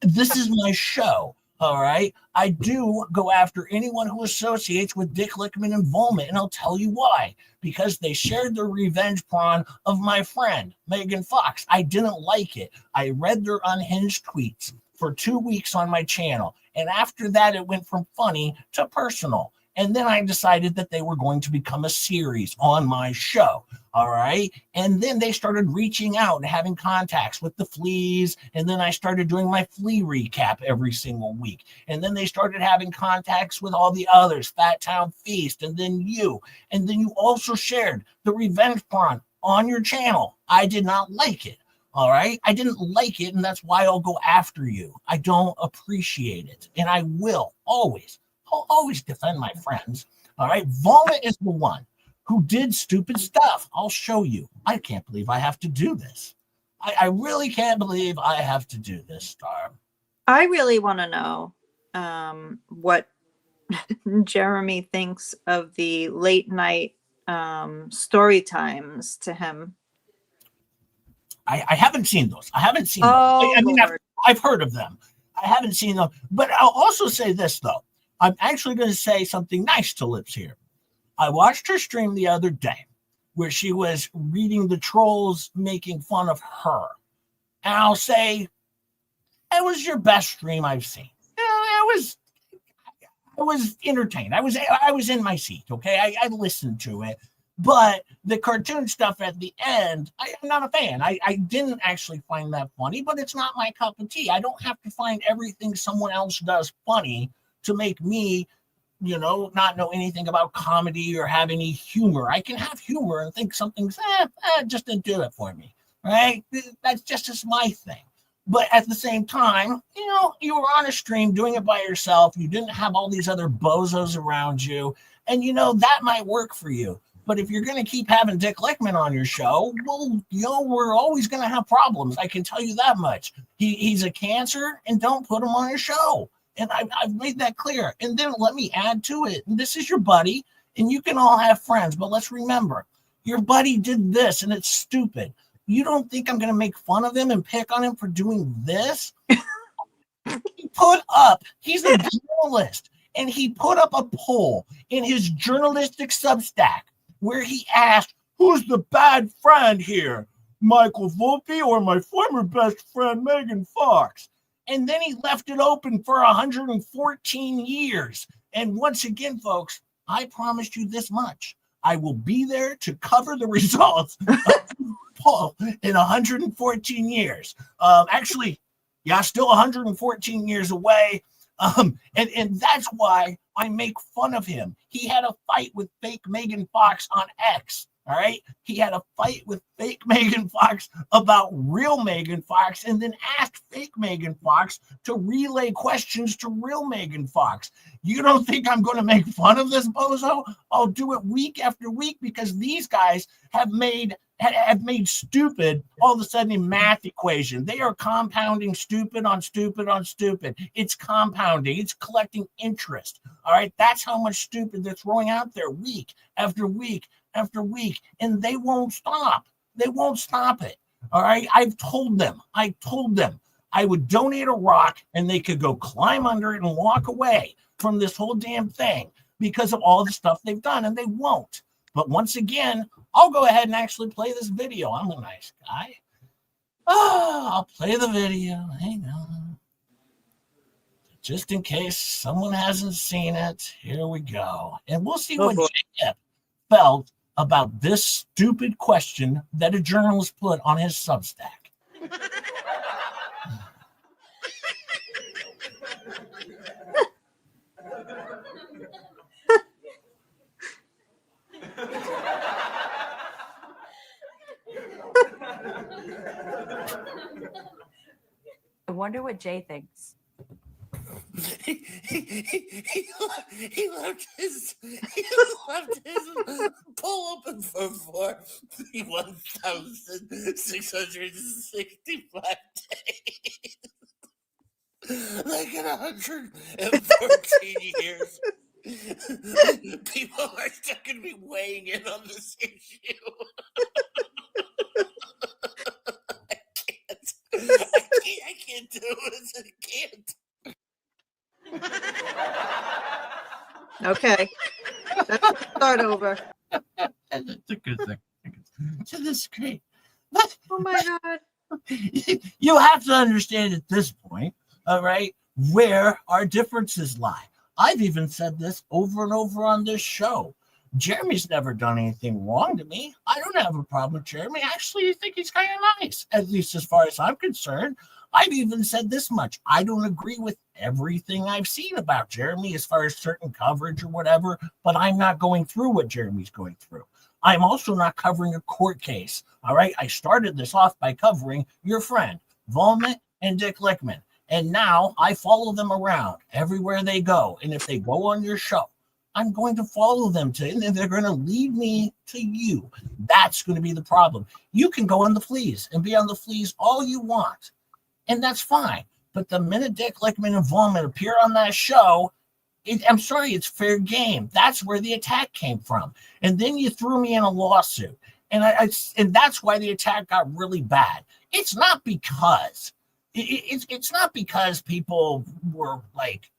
this is my show. All right. I do go after anyone who associates with Dick Lickman and Volmet, and I'll tell you why. Because they shared the revenge porn of my friend, Megan Fox. I didn't like it. I read their unhinged tweets for 2 weeks on my channel. And after that, it went from funny to personal. And then I decided that they were going to become a series on my show. All right. And then they started reaching out and having contacts with the Fleas. And then I started doing my Flea recap every single week. And then they started having contacts with all the others, Fat Town Feast, and then you. And then you also shared the revenge porn on your channel. I did not like it. All right. I didn't like it. And that's why I'll go after you. I don't appreciate it. And I will I'll always defend my friends. All right. Volmet is the one who did stupid stuff. I'll show you. I can't believe I have to do this. I really can't believe I have to do this, Star. I really want to know what Jeremy thinks of the late night story times to him. I haven't seen those. I haven't seen them. I mean, I've heard of them. I haven't seen them. But I'll also say this, though. I'm actually going to say something nice to Lips here. I watched her stream the other day where she was reading the trolls making fun of her. And I'll say, it was your best stream I've seen. I was entertained. I was in my seat. Okay, I listened to it, but the cartoon stuff at the end, I'm not a fan. I didn't actually find that funny, but it's not my cup of tea. I don't have to find everything someone else does funny to make me, not know anything about comedy or have any humor. I can have humor and think something's just didn't do it for me. Right? That's just my thing. But at the same time, you were on a stream doing it by yourself. You didn't have all these other bozos around you. And, that might work for you. But if you're going to keep having Dick Lickman on your show, well, we're always going to have problems. I can tell you that much. He's a cancer, and don't put him on your show. And I've made that clear. And then let me add to it. And this is your buddy, and you can all have friends. But let's remember, your buddy did this, and it's stupid. You don't think I'm going to make fun of him and pick on him for doing this? He's a journalist, and he put up a poll in his journalistic Substack where he asked, who's the bad friend here, Michael Volpe or my former best friend, Megan Fox? And then he left it open for 114 years. And once again, folks, I promised you this much. I will be there to cover the results of the poll in 114 years. Still 114 years away. And that's why I make fun of him. He had a fight with fake Megan Fox on X. All right. He had a fight with fake Megan Fox about real Megan Fox and then asked fake Megan Fox to relay questions to real Megan Fox. You don't think I'm going to make fun of this bozo? I'll do it week after week because these guys have made stupid all of a sudden a math equation. They are compounding stupid on stupid on stupid. It's compounding. It's collecting interest. All right. That's how much stupid they're throwing out there week after week after week, and they won't stop. They won't stop it. All right. I told them I would donate a rock and they could go climb under it and walk away from this whole damn thing because of all the stuff they've done, and they won't. But once again, I'll go ahead and actually play this video. I'm a nice guy. I'll play the video. Hang on. Just in case someone hasn't seen it, here we go. And we'll see what Jacob felt about this stupid question that a journalist put on his Substack. I wonder what Jay thinks. He left his pull open for 41,665 days. Like in 114 years. People are still going to be weighing in on this issue. I can't do this. I can't. Okay. Let's start over. It's a good thing. So this is great. Oh my God. You have to understand at this point, all right, where our differences lie. I've even said this over and over on this show. Jeremy's never done anything wrong to me. I don't have a problem with Jeremy. Actually, I think he's kind of nice, at least as far as I'm concerned. I've even said this much. I don't agree with everything I've seen about Jeremy as far as certain coverage or whatever, but I'm not going through what Jeremy's going through. I'm also not covering a court case. All right. I started this off by covering your friend, Volmet and Dick Lickman. And now I follow them around everywhere they go. And if they go on your show, I'm going to follow them to, and they're going to lead me to you. That's going to be the problem. You can go on the Fleas and be on the Fleas all you want. And that's fine. But the minute Dick Lickman and Volmet appear on that show, I'm sorry, it's fair game. That's where the attack came from. And then you threw me in a lawsuit. And and that's why the attack got really bad. It's not because it's not because people were like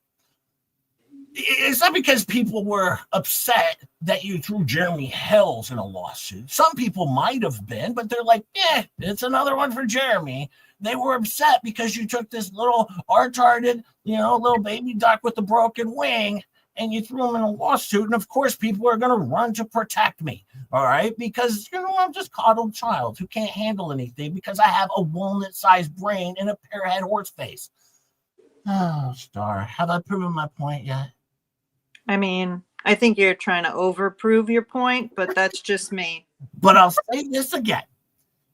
It's not because people were upset that you threw Jeremy Hells in a lawsuit. Some people might have been, but they're like, yeah, it's another one for Jeremy. They were upset because you took this little retarded, little baby duck with a broken wing and you threw him in a lawsuit. And of course, people are going to run to protect me. All right. Because, I'm just a coddled child who can't handle anything because I have a walnut sized brain and a pearhead horse face. Oh, Star, have I proven my point yet? I mean, I think you're trying to overprove your point, but that's just me. But I'll say this again.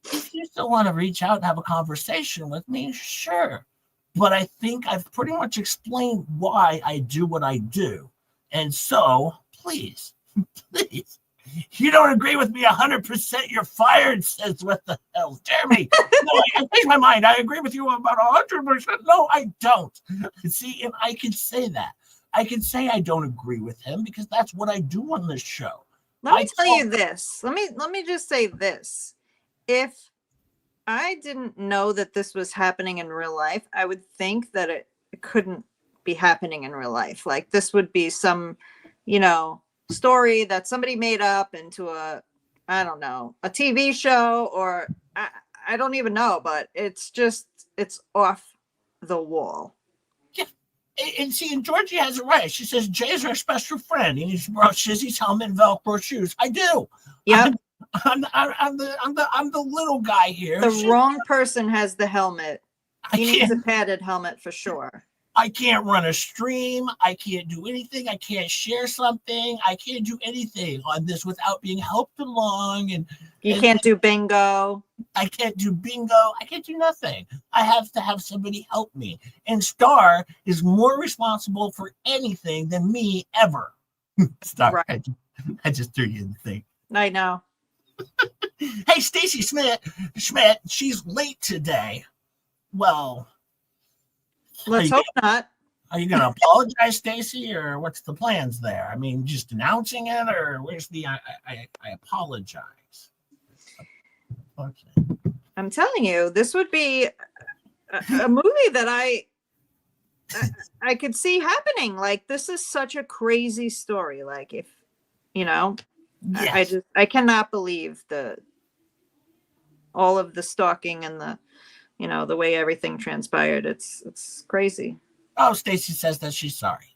If you still want to reach out and have a conversation with me, sure. But I think I've pretty much explained why I do what I do. And so, please, you don't agree with me 100%, you're fired, says what the hell, Jeremy. No, I changed my mind. I agree with you about 100%. No, I don't. See, and I can say that. I can say I don't agree with him because that's what I do on this show. Let me tell you this. Let me just say this. If I didn't know that this was happening in real life, I would think that it couldn't be happening in real life. Like this would be some, story that somebody made up into a TV show, or I don't even know, but it's off the wall. And see, and Georgie has it right. She says Jay's our special friend. He needs to borrow Shizzy's helmet and Velcro shoes. I do. Yeah. I'm the little guy here. The wrong person has the helmet. He needs a padded helmet for sure. I can't run a stream. I can't do anything. I can't share something. I can't do anything on this without being helped along. And you can't do bingo. I can't do bingo. I can't do nothing. I have to have somebody help me. And Star is more responsible for anything than me ever. Star, right. I just threw you in the thing. I know. Hey, Stacy Schmidt, she's late today. Well, let's hope not. Are you going to apologize, Stacy, or what's the plans there? I mean, just announcing it, or where's the I apologize? Okay. I'm telling you, this would be a movie that I could see happening. Like, this is such a crazy story. Like, if yes. I cannot believe all of the stalking and the way everything transpired. It's crazy. Oh, Stacy says that she's sorry.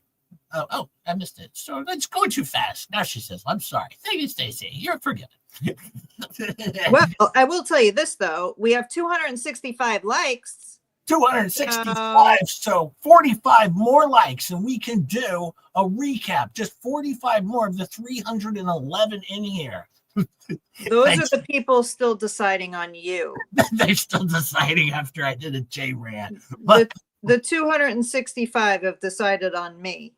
Oh, I missed it. So it's going too fast. Now she says, I'm sorry. Thank you, Stacy. You're forgiven. Well, I will tell you this, though. We have 265 likes. 265. So 45 more likes, and we can do a recap. Just 45 more of the 311 in here. Those are the people still deciding on you. They're still deciding after I did a J rant. But the 265 have decided on me.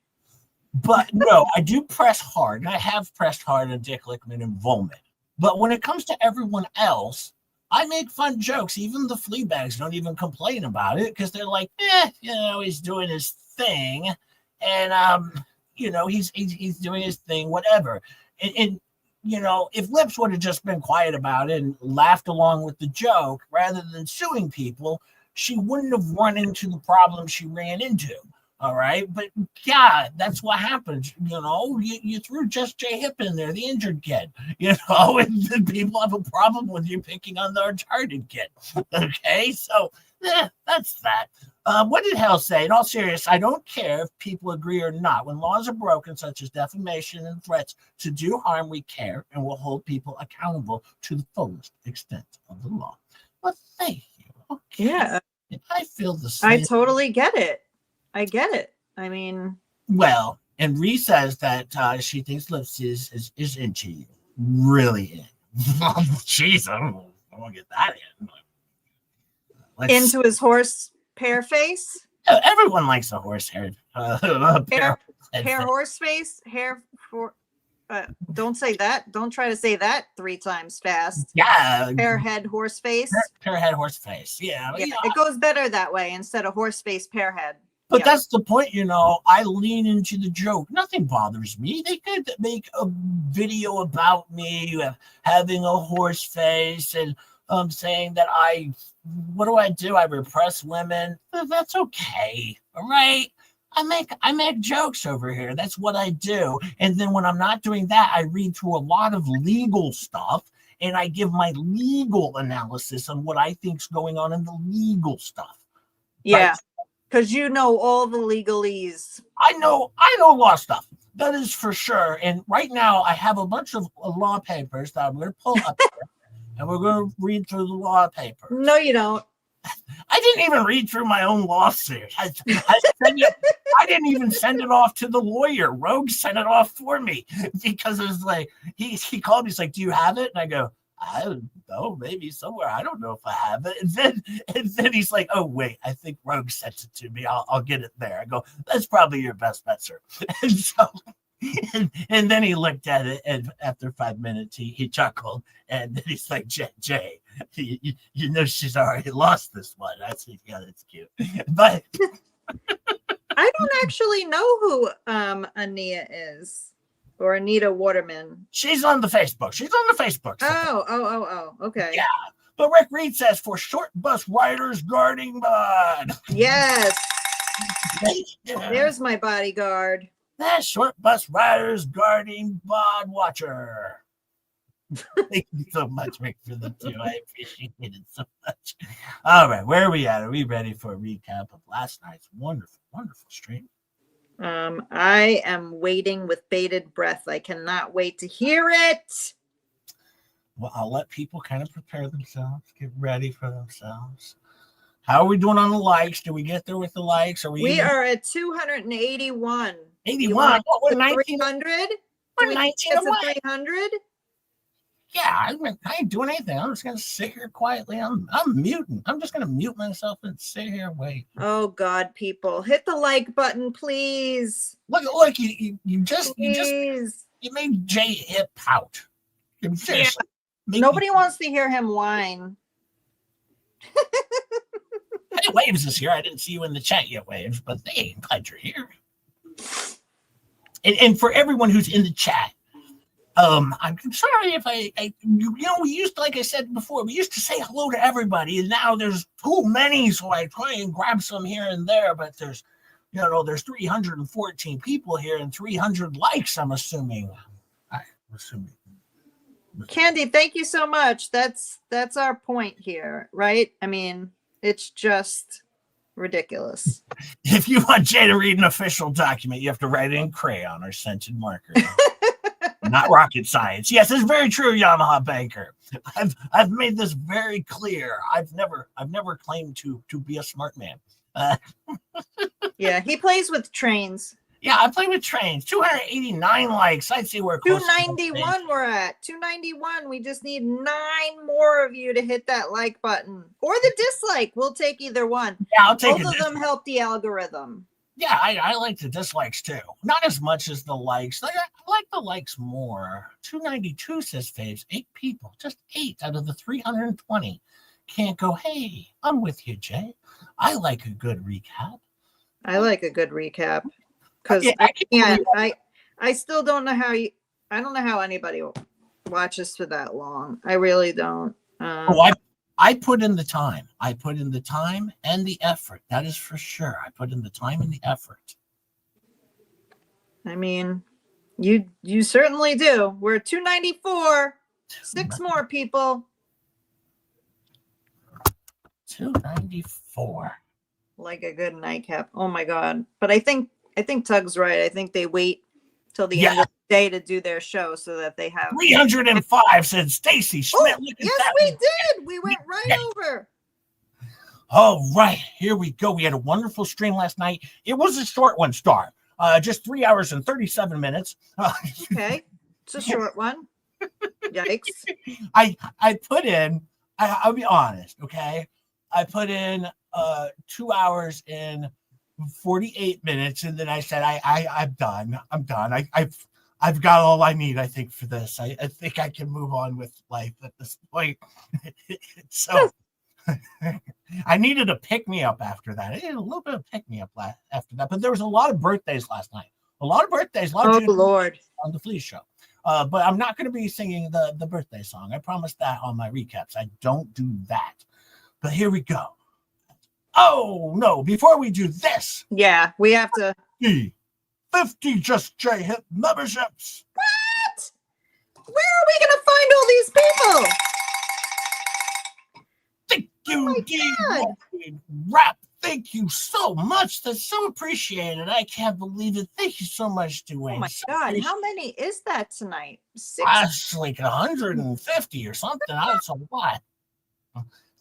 But no, I do press hard, and I have pressed hard on Dick Lickman and Volman. But when it comes to everyone else, I make fun jokes. Even the flea bags don't even complain about it because they're like, he's doing his thing, and he's doing his thing, whatever. And if Lips would have just been quiet about it and laughed along with the joke rather than suing people, she wouldn't have run into the problem she ran into. All right. But yeah, that's what happens. You threw Just J Hip in there, the injured kid, and then people have a problem with you picking on the retarded kid. Okay. So that's that. What did Hell say? In all seriousness, I don't care if people agree or not. When laws are broken, such as defamation and threats to do harm, we care and will hold people accountable to the fullest extent of the law. Well, thank you. Okay. Yeah. I feel the same. I totally get it. I get it. I mean, well, and Ree says that she thinks Lips is into you, really in. Jeez, I want to get that in. Into his horse pear face. Everyone likes a horse hair. Hair horse face. Hair for. Don't say that. Don't try to say that 3 times fast. Yeah. Pear head horse face. Pear head horse face. Yeah. It goes better that way instead of horse face pear head. But that's the point, I lean into the joke. Nothing bothers me. They could make a video about me having a horse face and saying that what do? I repress women. That's okay. All right. I make jokes over here. That's what I do. And then when I'm not doing that, I read through a lot of legal stuff and I give my legal analysis on what I think's going on in the legal stuff. Yeah, Right? because you know all the legalese. I know law stuff. That is for sure. And right now I have a bunch of law papers that I'm going to pull up here, and we're going to read through the law papers. No, you don't. I didn't even read through my own lawsuit. I didn't even send it off to the lawyer. Rogue sent it off for me because it was like, he called me. He's like, do you have it? And I go, I don't know, maybe somewhere. I don't know if I have it. And then he's like, oh, wait, I think Rogue sent it to me. I'll get it there. I go, that's probably your best bet, sir. And so, and then he looked at it, and after 5 minutes, he chuckled. And then he's like, Jay, you know she's already lost this one. I said, yeah, that's cute. But I don't actually know who Ania is, or Anita Waterman. she's on the Facebook. She's on the Facebook. Oh, okay. Yeah. But Rick Reed says, for short bus riders guarding Bud. Yes, Yeah. there's my bodyguard. That short bus riders guarding Bod Watcher. Thank you so much, Rick, for the two. I appreciate it so much. All right, where are we at? Are we ready for a recap of last night's wonderful, wonderful stream? I am waiting with bated breath. I cannot wait to hear it. Well, I'll let people kind of prepare themselves, get ready for themselves. How are we doing on the likes? Do we get there with the likes? We are at 281. 81. Oh, we're 19. 300? We're 19 away. 300? Yeah, I ain't doing anything. I'm just gonna sit here quietly. I'm muting. I'm just gonna mute myself and sit here and wait. Oh God, people, hit the like button, please. Look! You made Jay Hip pout. Seriously. Nobody wants to hear him whine. Hey, Waves is here. I didn't see you in the chat yet, Waves, but hey, I'm glad you're here. And for everyone who's in the chat, I'm sorry if we used to, like I said before, we used to say hello to everybody, and now there's too many, so I try and grab some here and there, but there's 314 people here and 300 likes, I'm assuming. Candy, thank you so much. That's our point here, right? I mean, it's just ridiculous. If you want Jay to read an official document, you have to write it in crayon or scented marker. Not rocket science. Yes, it's very true, Yamaha Banker. I've made this very clear. I've never claimed to be a smart man. Yeah, he plays with trains. Yeah, I play with trains. 289 likes. I'd say we're close. 291 we're at. 291. We just need 9 more of you to hit that like button. Or the dislike. We'll take either one. Yeah, I'll take both of them help the algorithm. Yeah, I like the dislikes too. Not as much as the likes. I like the likes more. 292 says Faves. 8 people. Just 8 out of the 320. Can't go, hey, I'm with you, Jay. I like a good recap. I like a good recap. Because I still don't know how I don't know how anybody watches for that long. I really don't. I put in the time. I put in the time and the effort. That is for sure. I put in the time and the effort. I mean, you certainly do. We're 294. 6 more people. 294. Like a good nightcap. Oh my God. But I think Tug's right. I think they wait till the end of the day to do their show so that they have 305 said Stacy Schmidt. Yes, we did. We went right over. All right, here we go. We had a wonderful stream last night. It was a short one, Star. Just 3 hours and 37 minutes. Okay, it's a short one. Yikes. I put in. I'll be honest. Okay, I put in 2 hours and 48 minutes, and then I said I'm done. I've got all I need, I think, for this. I think I can move on with life at this point. So I needed a pick-me-up after that. I needed a little bit of pick-me-up after that. But there was a lot of birthdays last night. A lot of birthdays. Lord. On the Flea show. But I'm not going to be singing the birthday song. I promised that on my recaps. I don't do that. But here we go. Oh, no. Before we do this. Yeah, we have to 50 Just J Hip memberships. What? Where are we gonna find all these people? Thank you, God. Rap. Thank you so much. That's so appreciated. I can't believe it. Thank you so much, Dwayne. Oh my God, how many is that tonight? 6? That's like 150 or something. That's a lot.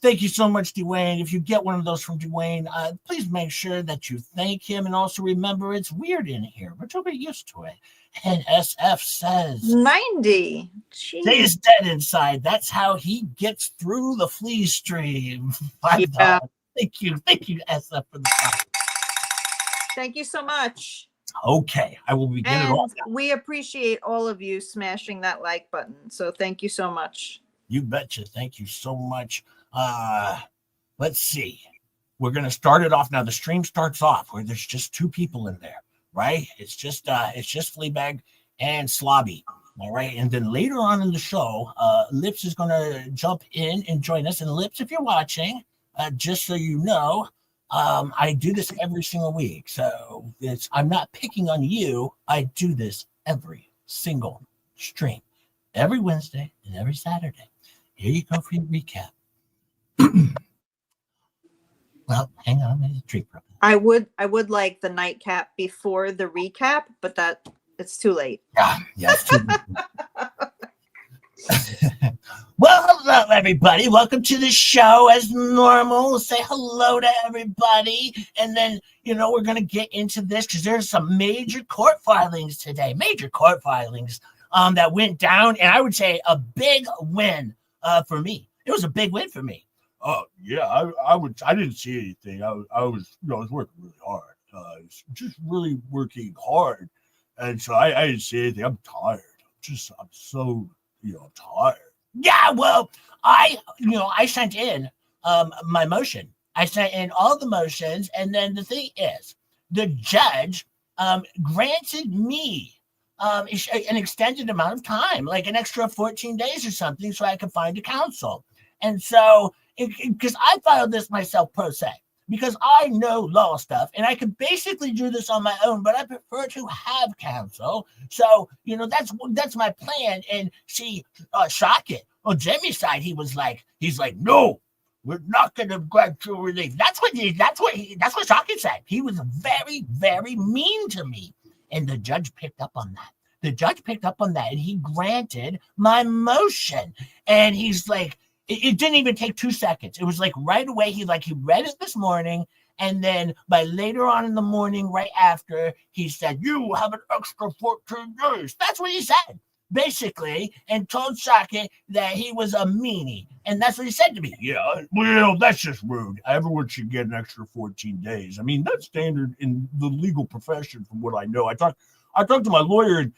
Thank you so much, Dwayne. If you get one of those from Dwayne, please make sure that you thank him. And also remember, it's weird in here, but you'll get used to it. And SF says 90. Jay is dead inside. That's how he gets through the Flea stream. Yeah. Thank you, SF, for the time. Thank you so much. Okay, I will begin it all. We appreciate all of you smashing that like button. So thank you so much. You betcha. Thank you so much. Let's see. We're gonna start it off now. The stream starts off where there's just 2 people in there, right? It's just Fleabag and Slobby. All right. And then later on in the show, Lips is gonna jump in and join us. And Lips, if you're watching, just so you know, I do this every single week. So I'm not picking on you. I do this every single stream, every Wednesday and every Saturday. Here you go for your recap. Well, hang on, there's a tree problem. I would like the nightcap before the recap, but it's too late. Yeah, it's too late. Well, hello, everybody. Welcome to the show. As normal, we'll say hello to everybody. And then, we're going to get into this because there's some major court filings today. Major court filings that went down. And I would say a big win for me. It was a big win for me. Oh, yeah, I didn't see anything. I was working really hard. I was just really working hard. And so I didn't see anything. I'm tired. I'm so, tired. Yeah, well, I sent in my motion. I sent in all the motions, and then the thing is, the judge granted me an extended amount of time, like an extra 14 days or something, so I could find a counsel. And so, because I filed this myself pro se, because I know law stuff, and I could basically do this on my own, but I prefer to have counsel. So, that's my plan. And see, shock it. On Jimmy's side, he's like, no, we're not going to grant you relief. That's what Shockett said. He was very, very mean to me. And the judge picked up on that. And he granted my motion. And he's like, it didn't even take 2 seconds. It was like right away. He read it this morning. And then by later on in the morning, right after, he said, you have an extra 14 days. That's what he said, basically, and told Shockett that he was a meanie. And that's what he said to me. Yeah, well, that's just rude. Everyone should get an extra 14 days. I mean, that's standard in the legal profession from what I know. I talked to my lawyer, and,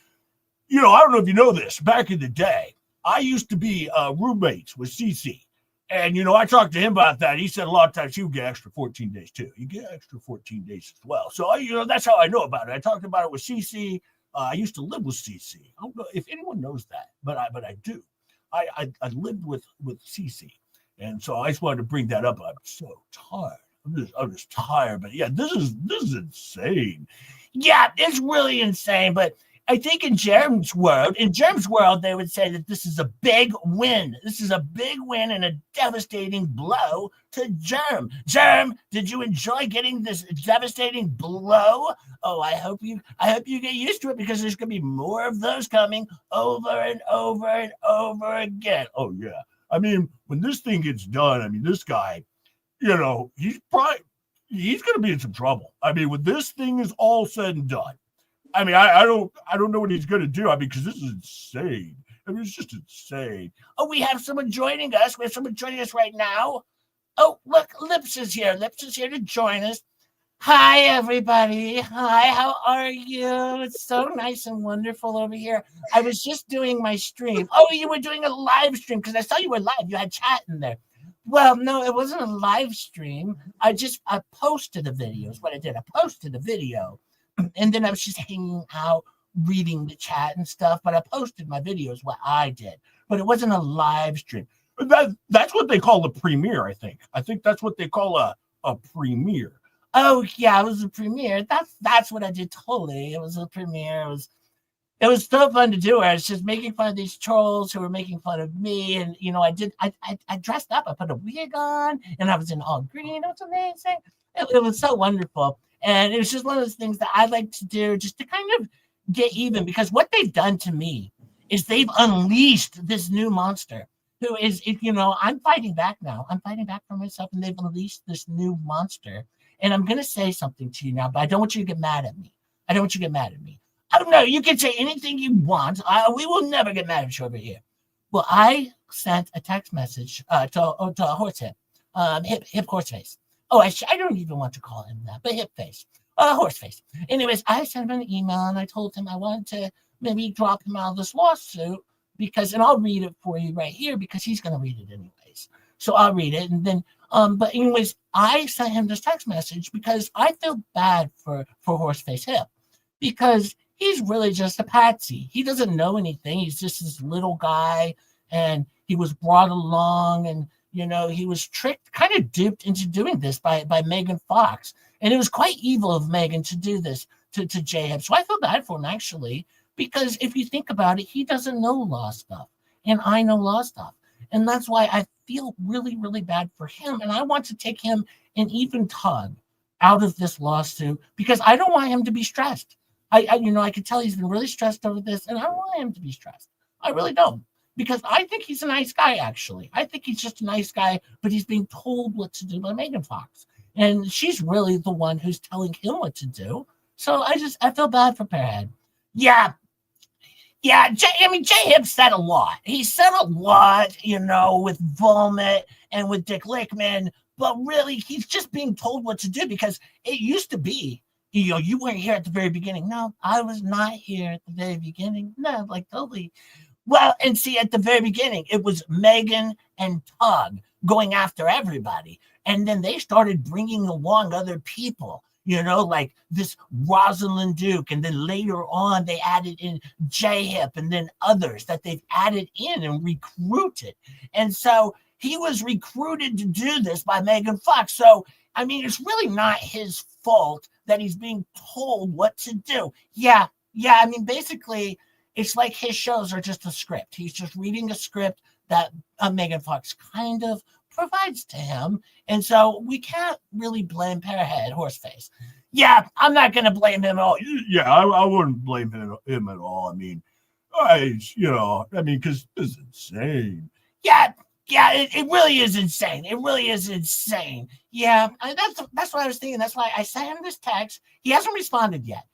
I don't know if you know this. Back in the day, I used to be roommates with CC. And, I talked to him about that. He said a lot of times he would get extra 14 days, too. You get extra 14 days as well. So, that's how I know about it. I talked about it with CC. I used to live with CC. I don't know if anyone knows that, but I do. I lived with CC. And so I just wanted to bring that up. I'm so tired. I'm just tired. But, yeah, this is insane. Yeah, it's really insane. But I think in Jerem's world, they would say that this is a big win. This is a big win and a devastating blow to Jerem. Jerem, did you enjoy getting this devastating blow? Oh, I hope you get used to it, because there's going to be more of those coming over and over and over again. Oh, yeah. I mean, when this thing gets done, this guy, he's going to be in some trouble. I mean, when this thing is all said and done, I don't know what he's going to do. Because this is insane. It's just insane. Oh, we have someone joining us. We have someone joining us right now. Oh, look, Lips is here. Lips is here to join us. Hi, everybody. Hi, how are you? It's so nice and wonderful over here. I was just doing my stream. Oh, you were doing a live stream, because I saw you were live. You had chat in there. Well, no, it wasn't a live stream. I posted the video is what I did. I posted a video. And then I was just hanging out, reading the chat and stuff. But I posted my videos, what I did. But it wasn't a live stream. That's what they call a premiere, I think. I think that's what they call a premiere. Oh yeah, it was a premiere. That's what I did. Totally, it was a premiere. It was so fun to do. I was just making fun of these trolls who were making fun of me, and I dressed up. I put a wig on, and I was in all green. It was amazing. It was so wonderful, and it was just one of those things that I like to do, just to kind of get even, because what they've done to me is they've unleashed this new monster who is, I'm fighting back now. I'm fighting back for myself, and they've unleashed this new monster. And I'm going to say something to you now, but I don't want you to get mad at me. I don't want you to get mad at me. Oh, no, you can say anything you want. We will never get mad at you over here. Well, I sent a text message to Horsehip, hip Horseface. Oh, I don't even want to call him that, but Hip Face, Horseface. Anyways, I sent him an email, and I told him I wanted to maybe drop him out of this lawsuit because, and I'll read it for you right here because he's going to read it anyways. So I'll read it, and then, but anyways, I sent him this text message because I feel bad for Horseface Hip, because he's really just a patsy. He doesn't know anything. He's just this little guy, and he was brought along, and he was tricked, kind of duped into doing this by Megan Fox, and it was quite evil of Megan to do this to J-Hip. So I feel bad for him, actually, because if you think about it, he doesn't know law stuff, and I know law stuff, and that's why I feel really, really bad for him, and I want to take him and even Todd out of this lawsuit because I don't want him to be stressed. I could tell he's been really stressed over this, and I don't want him to be stressed. I really don't, because I think he's a nice guy, actually. I think he's just a nice guy, but he's being told what to do by Megan Fox, and she's really the one who's telling him what to do. So I feel bad for Pearhead. Yeah, J-Hip said a lot. He said a lot, with Vomit and with Dick Lickman, but really, he's just being told what to do because it used to be, you weren't here at the very beginning. No, I was not here at the very beginning. No, like totally. Well, and see, at the very beginning, it was Megan and Tug going after everybody. And then they started bringing along other people, like this Rosalind Duke. And then later on, they added in J-Hip and then others that they've added in and recruited. And so he was recruited to do this by Megan Fox. So, I mean, it's really not his fault that he's being told what to do. Yeah. I mean, basically, it's like his shows are just a script. He's just reading a script that Megan Fox kind of provides to him. And so we can't really blame Pearhead Horseface. Yeah, I'm not going to blame him at all. Yeah, I wouldn't blame him at all. I mean, because it's insane. Yeah, it really is insane. It really is insane. Yeah, that's what I was thinking. That's why I sent him this text. He hasn't responded yet.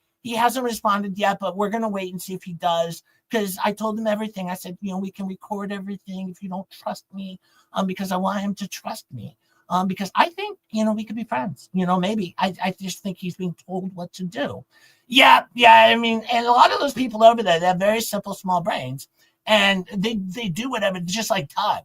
But we're going to wait and see if he does, because I told him everything. I said, we can record everything if you don't trust me, because I want him to trust me, because I think, we could be friends, maybe. I just think he's being told what to do. Yeah, I mean, and a lot of those people over there, they have very simple, small brains, and they do whatever, just like Tug.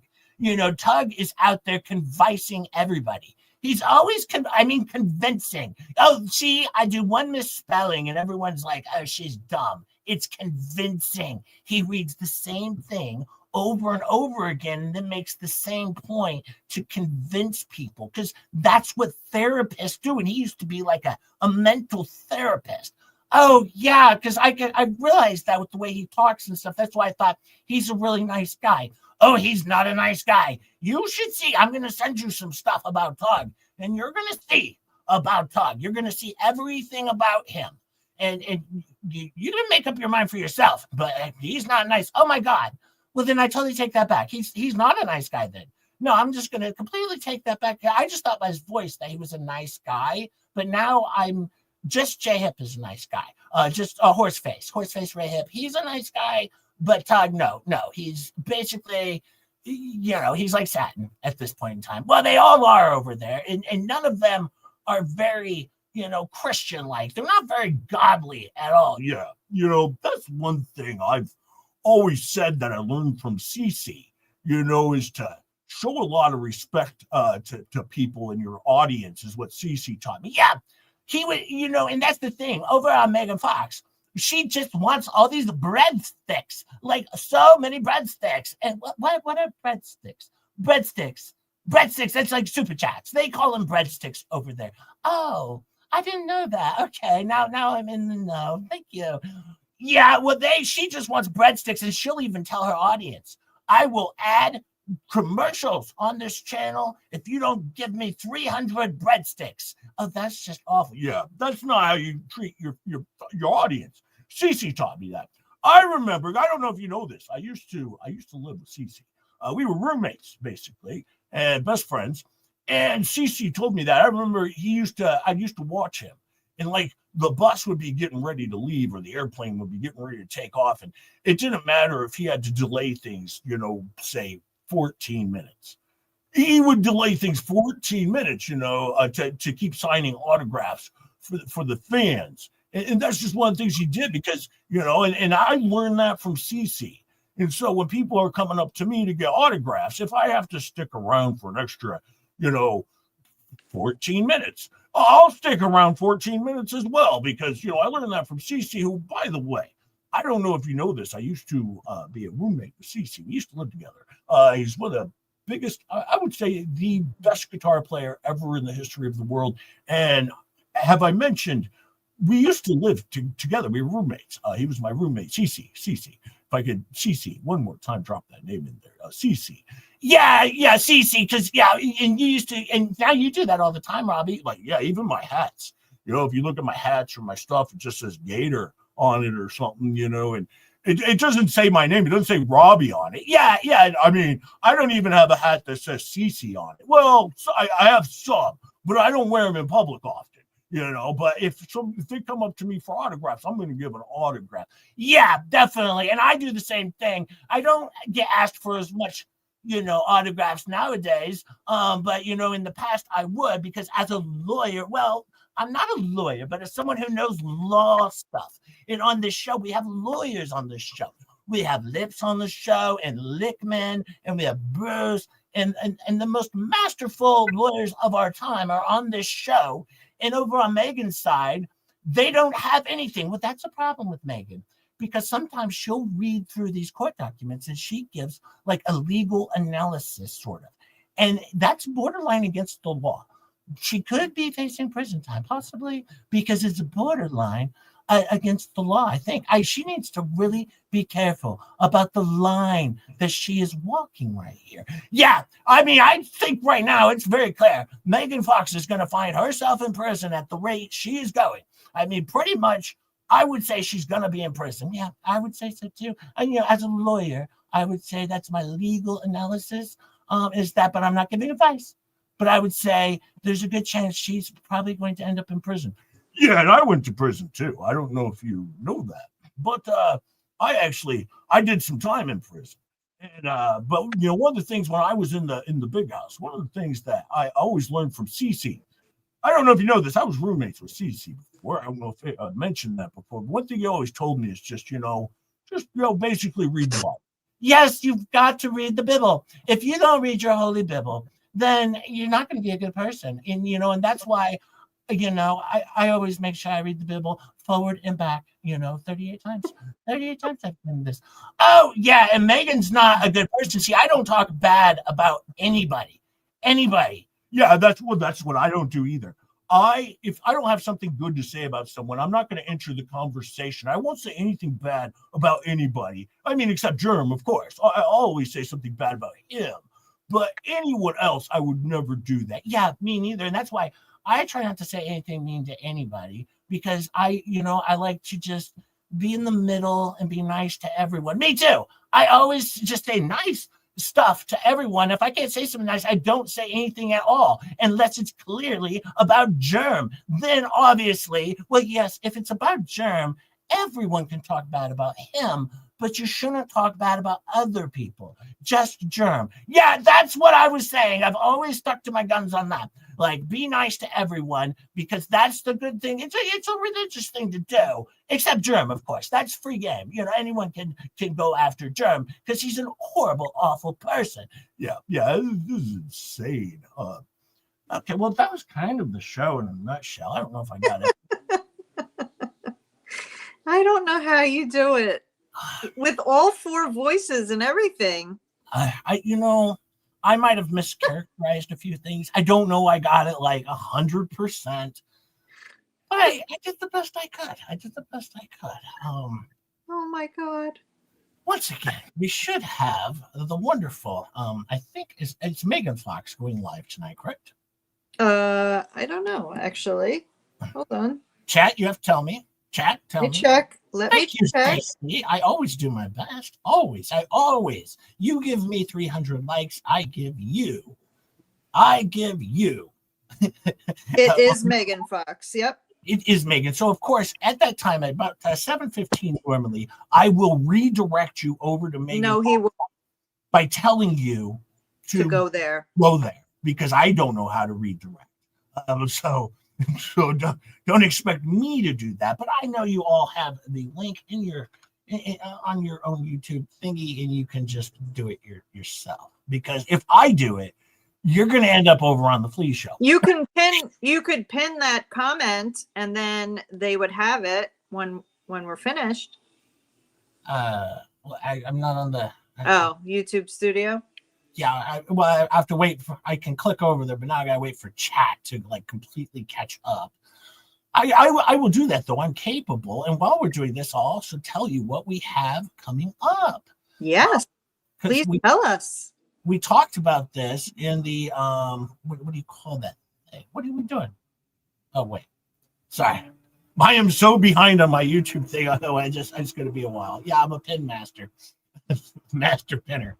Tug is out there convincing everybody. He's always, convincing. Oh, see, I do one misspelling and everyone's like, oh, she's dumb. It's convincing. He reads the same thing over and over again and then makes the same point to convince people, because that's what therapists do. And he used to be like a mental therapist. Oh, yeah, because I realized that with the way he talks and stuff. That's why I thought he's a really nice guy. Oh, he's not a nice guy. You should see. I'm going to send you some stuff about Tug, and you're going to see about Tug. You're going to see everything about him. And you didn't make up your mind for yourself, but he's not nice. Oh, my God. Well, then I totally take that back. He's not a nice guy then. No, I'm just going to completely take that back. I just thought by his voice that he was a nice guy, but now I'm just J-Hip is a nice guy. Just a Horseface Ray Hip. He's a nice guy. But Todd, no, he's basically, he's like Satin at this point in time. Well, they all are over there, and none of them are very, Christian-like. They're not very godly at all. Yeah, that's one thing I've always said that I learned from Cece, is to show a lot of respect to people in your audience is what Cece taught me. Yeah, he would, and that's the thing. Over on Megan Fox, she just wants all these breadsticks, like so many breadsticks. And what are breadsticks? Breadsticks. That's like super chats. They call them breadsticks over there. Oh, I didn't know that. Okay, now I'm in the know. Thank you. Yeah, well, she just wants breadsticks, and she'll even tell her audience, I will add commercials on this channel if you don't give me 300 breadsticks. Oh, that's just awful. Yeah, that's not how you treat your audience. Cece taught me that. I remember. I don't know if you know this. I used to live with Cece. We were roommates basically and best friends. And Cece told me that. I remember I used to watch him, and like the bus would be getting ready to leave or the airplane would be getting ready to take off, and it didn't matter if he had to delay things, say 14 minutes. He would delay things 14 minutes, to keep signing autographs for the fans. And that's just one of the things he did because, and I learned that from Cece. And so when people are coming up to me to get autographs, if I have to stick around for an extra, 14 minutes, I'll stick around 14 minutes as well because, I learned that from Cece, who, by the way, I don't know if you know this. I used to be a roommate with Cece. We used to live together. He's one of the biggest, I would say, the best guitar player ever in the history of the world. And have I mentioned, we used to live together. We were roommates. He was my roommate, Cece. If I could, Cece, one more time, drop that name in there. Cece. Yeah, Cece, because, and you used to, and now you do that all the time, Robbie. Like, yeah, even my hats. If you look at my hats or my stuff, it just says Gator on it or something, and it doesn't say my name. It doesn't say Robbie on it. Yeah. I mean, I don't even have a hat that says Cece on it. Well, I have some, but I don't wear them in public often. But if they come up to me for autographs, I'm going to give an autograph. Yeah, definitely. And I do the same thing. I don't get asked for as much, autographs nowadays. But, in the past I would, because as a lawyer, well, I'm not a lawyer, but as someone who knows law stuff. And on this show, we have lawyers on this show. We have Lips on the show and Lickman, and we have Bruce, and the most masterful lawyers of our time are on this show. And over on Megan's side, they don't have anything. Well, that's a problem with Megan, because sometimes she'll read through these court documents and she gives like a legal analysis, sort of. And that's borderline against the law. She could be facing prison time, possibly, because it's borderline against the law. I think she needs to really be careful about the line that she is walking right here. Yeah, I mean, I think right now it's very clear. Megan Fox is going to find herself in prison at the rate she is going. I mean, pretty much, I would say she's going to be in prison. Yeah, I would say so too. And, as a lawyer, I would say that's my legal analysis, is that, but I'm not giving advice. But I would say there's a good chance she's probably going to end up in prison. Yeah, and I went to prison too. I don't know if you know that, but I did some time in prison. And but one of the things when I was in the big house, one of the things that I always learned from Cece, I don't know if you know this, I was roommates with Cece before. I don't know if I mentioned that before. But one thing you always told me is just basically read the Bible. Yes, you've got to read the Bible. If you don't read your holy Bible, then you're not going to be a good person. And and that's why I always make sure I read the Bible forward and back, 38 times. 38 times I've done this. Oh, yeah, and Megan's not a good person. See, I don't talk bad about anybody. Yeah, that's what I don't do either. If I don't have something good to say about someone, I'm not going to enter the conversation. I won't say anything bad about anybody. I mean, except Germ, of course. I always say something bad about him. But anyone else, I would never do that. Yeah, me neither. And that's why I try not to say anything mean to anybody, because I like to just be in the middle and be nice to everyone. Me too. I always just say nice stuff to everyone. If I can't say something nice, I don't say anything at all, unless it's clearly about Germ. Then obviously, well, yes, if it's about Germ, everyone can talk bad about him, but you shouldn't talk bad about other people. Just Germ. Yeah, that's what I was saying. I've always stuck to my guns on that. Like, be nice to everyone, because that's the good thing. It's a religious thing to do, except Germ, of course. That's free game. Anyone can go after Germ because he's an horrible, awful person. Yeah, this is insane. Okay, well, that was kind of the show in a nutshell. I don't know if I got it. I don't know how you do it with all four voices and everything. I might have mischaracterized a few things. I don't know. I got it like 100%. But I did the best I could. Oh my God. Once again, we should have the wonderful, I think it's Megan Fox going live tonight, correct? I don't know, actually. Hold on. Chat, you have to tell me. Chat, tell Let me me. check. Let me Thank you, check. Stacy. I always do my best. Always. I always. You give me 300 likes. I give you. It is Megan Fox. Yep. It is Megan. So, of course, at that time, at about 7:15 normally, I will redirect you over to Megan No, he will by telling you to go there. go there because I don't know how to redirect. So don't expect me to do that. But I know you all have the link in your on your own YouTube thingy, and you can just do it yourself. Because if I do it, you're going to end up over on the Flea show. You could pin that comment, and then they would have it when we're finished. Well, I'm not on the. YouTube Studio. Yeah, I have to wait I can click over there, but now I gotta wait for chat to like completely catch up. I will do that though. I'm capable, and while we're doing this, I'll also tell you what we have coming up. Yes, please tell us. We talked about this in the what do you call that thing? What are we doing? Oh wait, sorry, I am so behind on my YouTube thing. Although it's gonna be a while. Yeah, I'm a pin master, master pinner.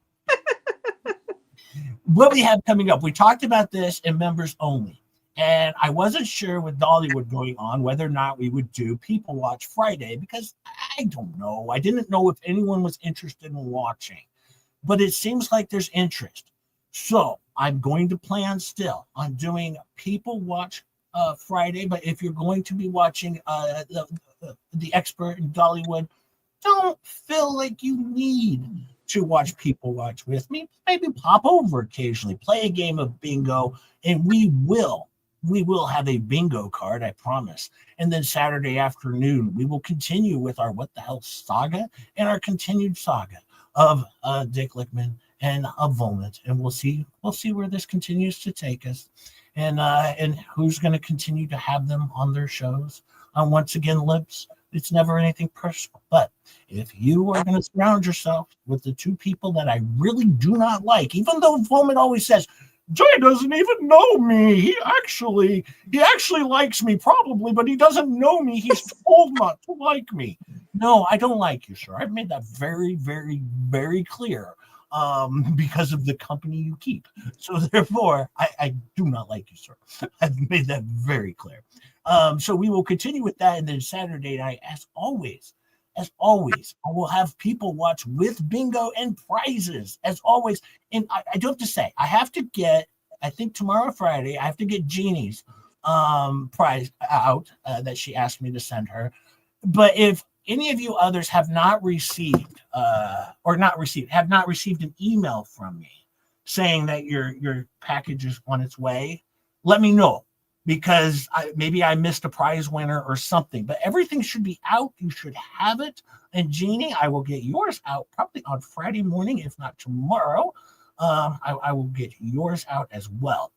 What we have coming up, we talked about this in members only, and I wasn't sure with Dollywood going on whether or not we would do People Watch Friday because I don't know. I didn't know if anyone was interested in watching, but it seems like there's interest. So I'm going to plan still on doing People Watch Friday, but if you're going to be watching the expert in Dollywood, don't feel like you need to watch People Watch with me. Maybe pop over occasionally, play a game of bingo, and we will have a bingo card, I promise. And then Saturday afternoon, we will continue with our What the Hell saga and our continued saga of Dick Lickman and of Volnit, and we'll see where this continues to take us, and who's going to continue to have them on their shows. Once again, Lips, it's never anything personal, but if you are going to surround yourself with the two people that I really do not like, even though Volman always says, Jay doesn't even know me. He actually likes me probably, but he doesn't know me. He's told not to like me. No, I don't like you, sir. I've made that very, very, very clear because of the company you keep. So therefore, I do not like you, sir. I've made that very clear. So we will continue with that. And then Saturday night, as always, I will have People Watch with bingo and prizes, as always. And I do have to say, I have to get, I think tomorrow, Friday, I have to get Jeannie's prize out that she asked me to send her. But if any of you others have not received an email from me saying that your package is on its way, let me know. Because maybe I missed a prize winner or something, but everything should be out. You should have it. And Jeannie, I will get yours out probably on Friday morning, if not tomorrow. I will get yours out as well.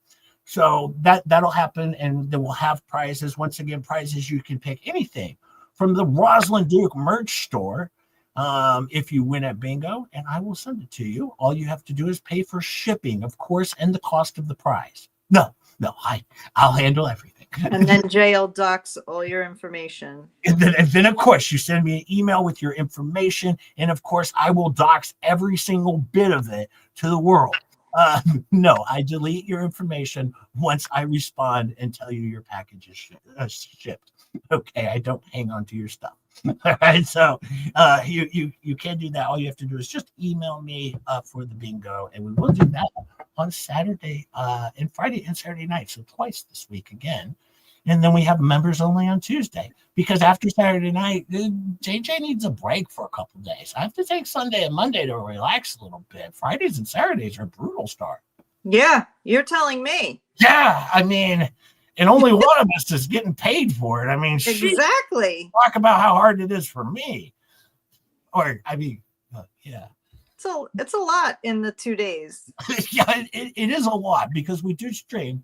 So that'll happen, and then we'll have prizes. Once again, prizes you can pick anything from the Rosalind Duke merch store if you win at bingo, and I will send it to you. All you have to do is pay for shipping, of course, and the cost of the prize. No, I'll handle everything. And then JL docs all your information. And then, of course, you send me an email with your information. And, of course, I will dox every single bit of it to the world. No, I delete your information once I respond and tell you your package is shipped. Okay, I don't hang on to your stuff. All right, so you can do that. All you have to do is just email me for the bingo, and we will do that on Saturday and Friday and Saturday night, so twice this week again. And then we have members only on Tuesday, because after Saturday night, JJ needs a break for a couple of days. I have to take Sunday and Monday to relax a little bit. Fridays and Saturdays are brutal start. Yeah, you're telling me. Yeah, I mean, and only one of us is getting paid for it. I mean, exactly. Talk about how hard it is for me. Or, I mean, yeah. it's a lot in the 2 days. Yeah, it is a lot because we do stream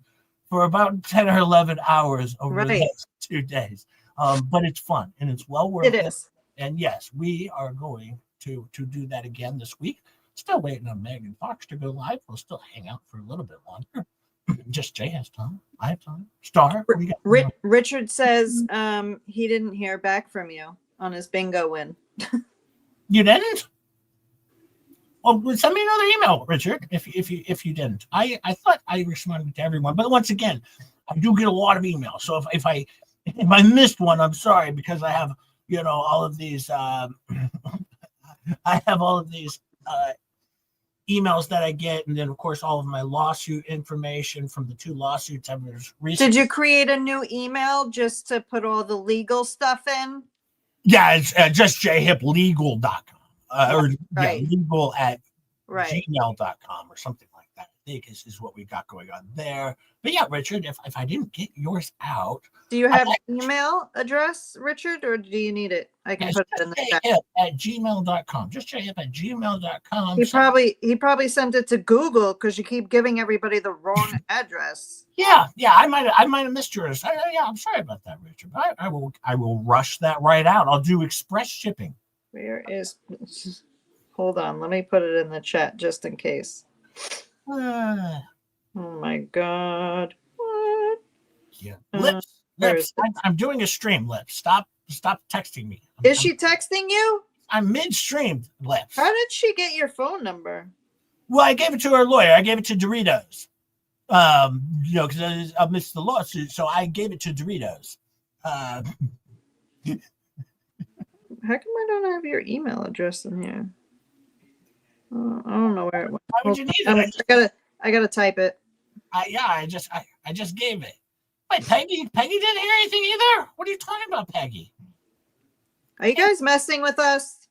for about 10 or 11 hours over Right. those 2 days. But it's fun and it's well worth It it. is. And yes, we are going to do that again this week. Still waiting on Megan Fox to go live. We'll still hang out for a little bit longer. Just Jay has time. I have time. Star, what do you got? Richard says he didn't hear back from you on his bingo win. You didn't? Well, send me another email, Richard. If you didn't, I thought I responded to everyone, but once again, I do get a lot of emails. So if I missed one, I'm sorry because I have all of these. I have all of these emails that I get, and then of course all of my lawsuit information from the 2 lawsuits I was recently. Did you create a new email just to put all the legal stuff in? Yeah, it's just jhiplegal.com or Right. legal at Right. gmail.com or something like that. I think is what we got going on there. But yeah, Richard, if I didn't get yours out, Do you have an email address, Richard, or do you need it? I can put it in the chat. at gmail.com. Just jhip at gmail.com. He probably sent it to Google because you keep giving everybody the wrong address. Yeah, I might have missed yours. Yeah, I'm sorry about that, Richard. I will rush that right out. I'll do express shipping. Where is? Hold on, let me put it in the chat just in case. Oh my God! What? Yeah, where Lips. is it? I'm doing a stream. Lips, stop texting me. Is she texting you? I'm midstream. Lips. How did she get your phone number? Well, I gave it to her lawyer. I gave it to Doritos. Because I missed the lawsuit, so I gave it to Doritos. How come I don't have your email address in here? I don't know where it went. Why would you need it? I gotta type it. I just gave it. Wait, Peggy didn't hear anything either. What are you talking about, Peggy? Are you guys messing with us?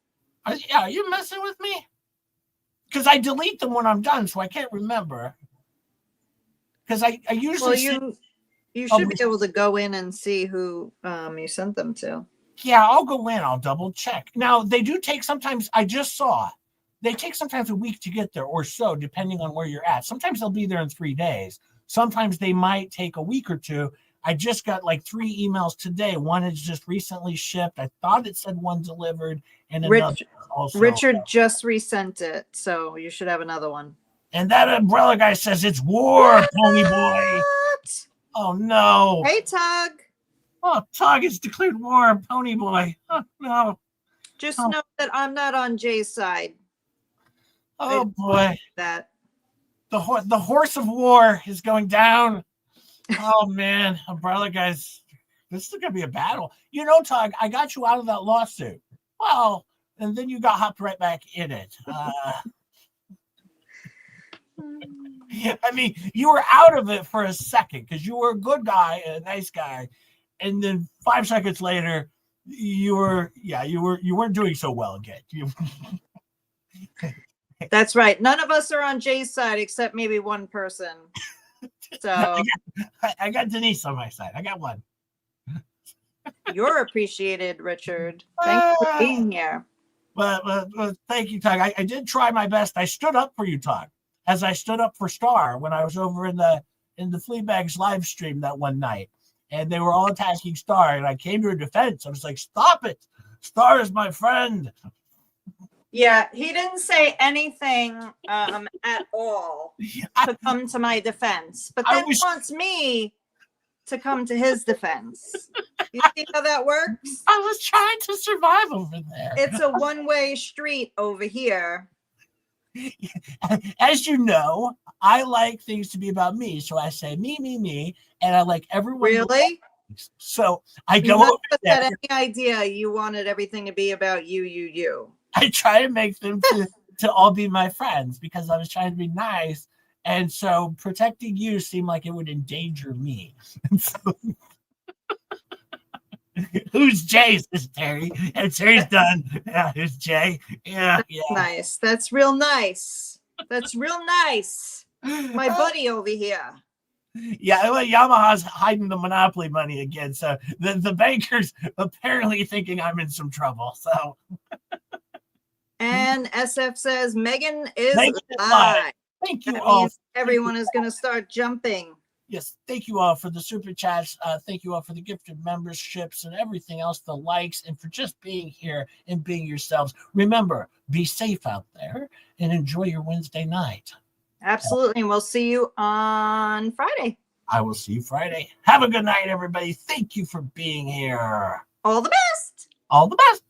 Are you messing with me? Because I delete them when I'm done, so I can't remember. Because I usually you should be able to go in and see who you sent them to. Yeah, I'll go in. I'll double check. Now they do take sometimes. I just saw they take sometimes a week to get there or so, depending on where you're at. Sometimes they'll be there in 3 days. Sometimes they might take a week or two. I just got like 3 emails today. One is just recently shipped. I thought it said one delivered, and another also. Richard just resent it, so you should have another one. And that umbrella guy says it's war, Pony Boy. What? Oh no! Hey, Tug. Oh, Tug has declared war, Pony Boy. Oh no! Just know that I'm not on Jay's side. Oh boy! That the horse of war is going down. Oh man, umbrella guys, this is gonna be a battle. Tug, I got you out of that lawsuit. Well, and then you got hopped right back in it. I mean, you were out of it for a second because you were a good guy, a nice guy, and then 5 seconds later, you weren't doing so well again. That's right. None of us are on Jay's side except maybe one person. So I got Denise on my side. I got one. You're appreciated, Richard. Thank you for being here. But thank you, Tug. I did try my best. I stood up for you, Tug, as I stood up for Star when I was over in the Fleabag's live stream that one night, and they were all attacking Star, and I came to her defense. I was like, "Stop it! Star is my friend." Yeah, he didn't say anything at all to come to my defense, but then he wants me to come to his defense. You see how that works? I was trying to survive over there. It's a one-way street over here. As you know, I like things to be about me, so I say me, and I like everyone. Really? So I go over there. Had any idea you wanted everything to be about you? I try to make them to all be my friends because I was trying to be nice. And so protecting you seemed like it would endanger me. Who's Jay? Says Terry. And Terry's done. Yeah, who's Jay? Yeah. Nice. That's real nice. My buddy over here. Yeah, Yamaha's hiding the monopoly money again. So the banker's apparently thinking I'm in some trouble. So And SF says Megan is Megan is live. live. Thank you That all. means everyone is going to start jumping. Yes, thank you all for the super chats. Thank you all for the gifted memberships and everything else, the likes, and for just being here and being yourselves. Remember, be safe out there and enjoy your Wednesday night. Absolutely. And we'll see you on Friday. I will see you Friday. Have a good night, everybody. Thank you for being here. All the best. All the best.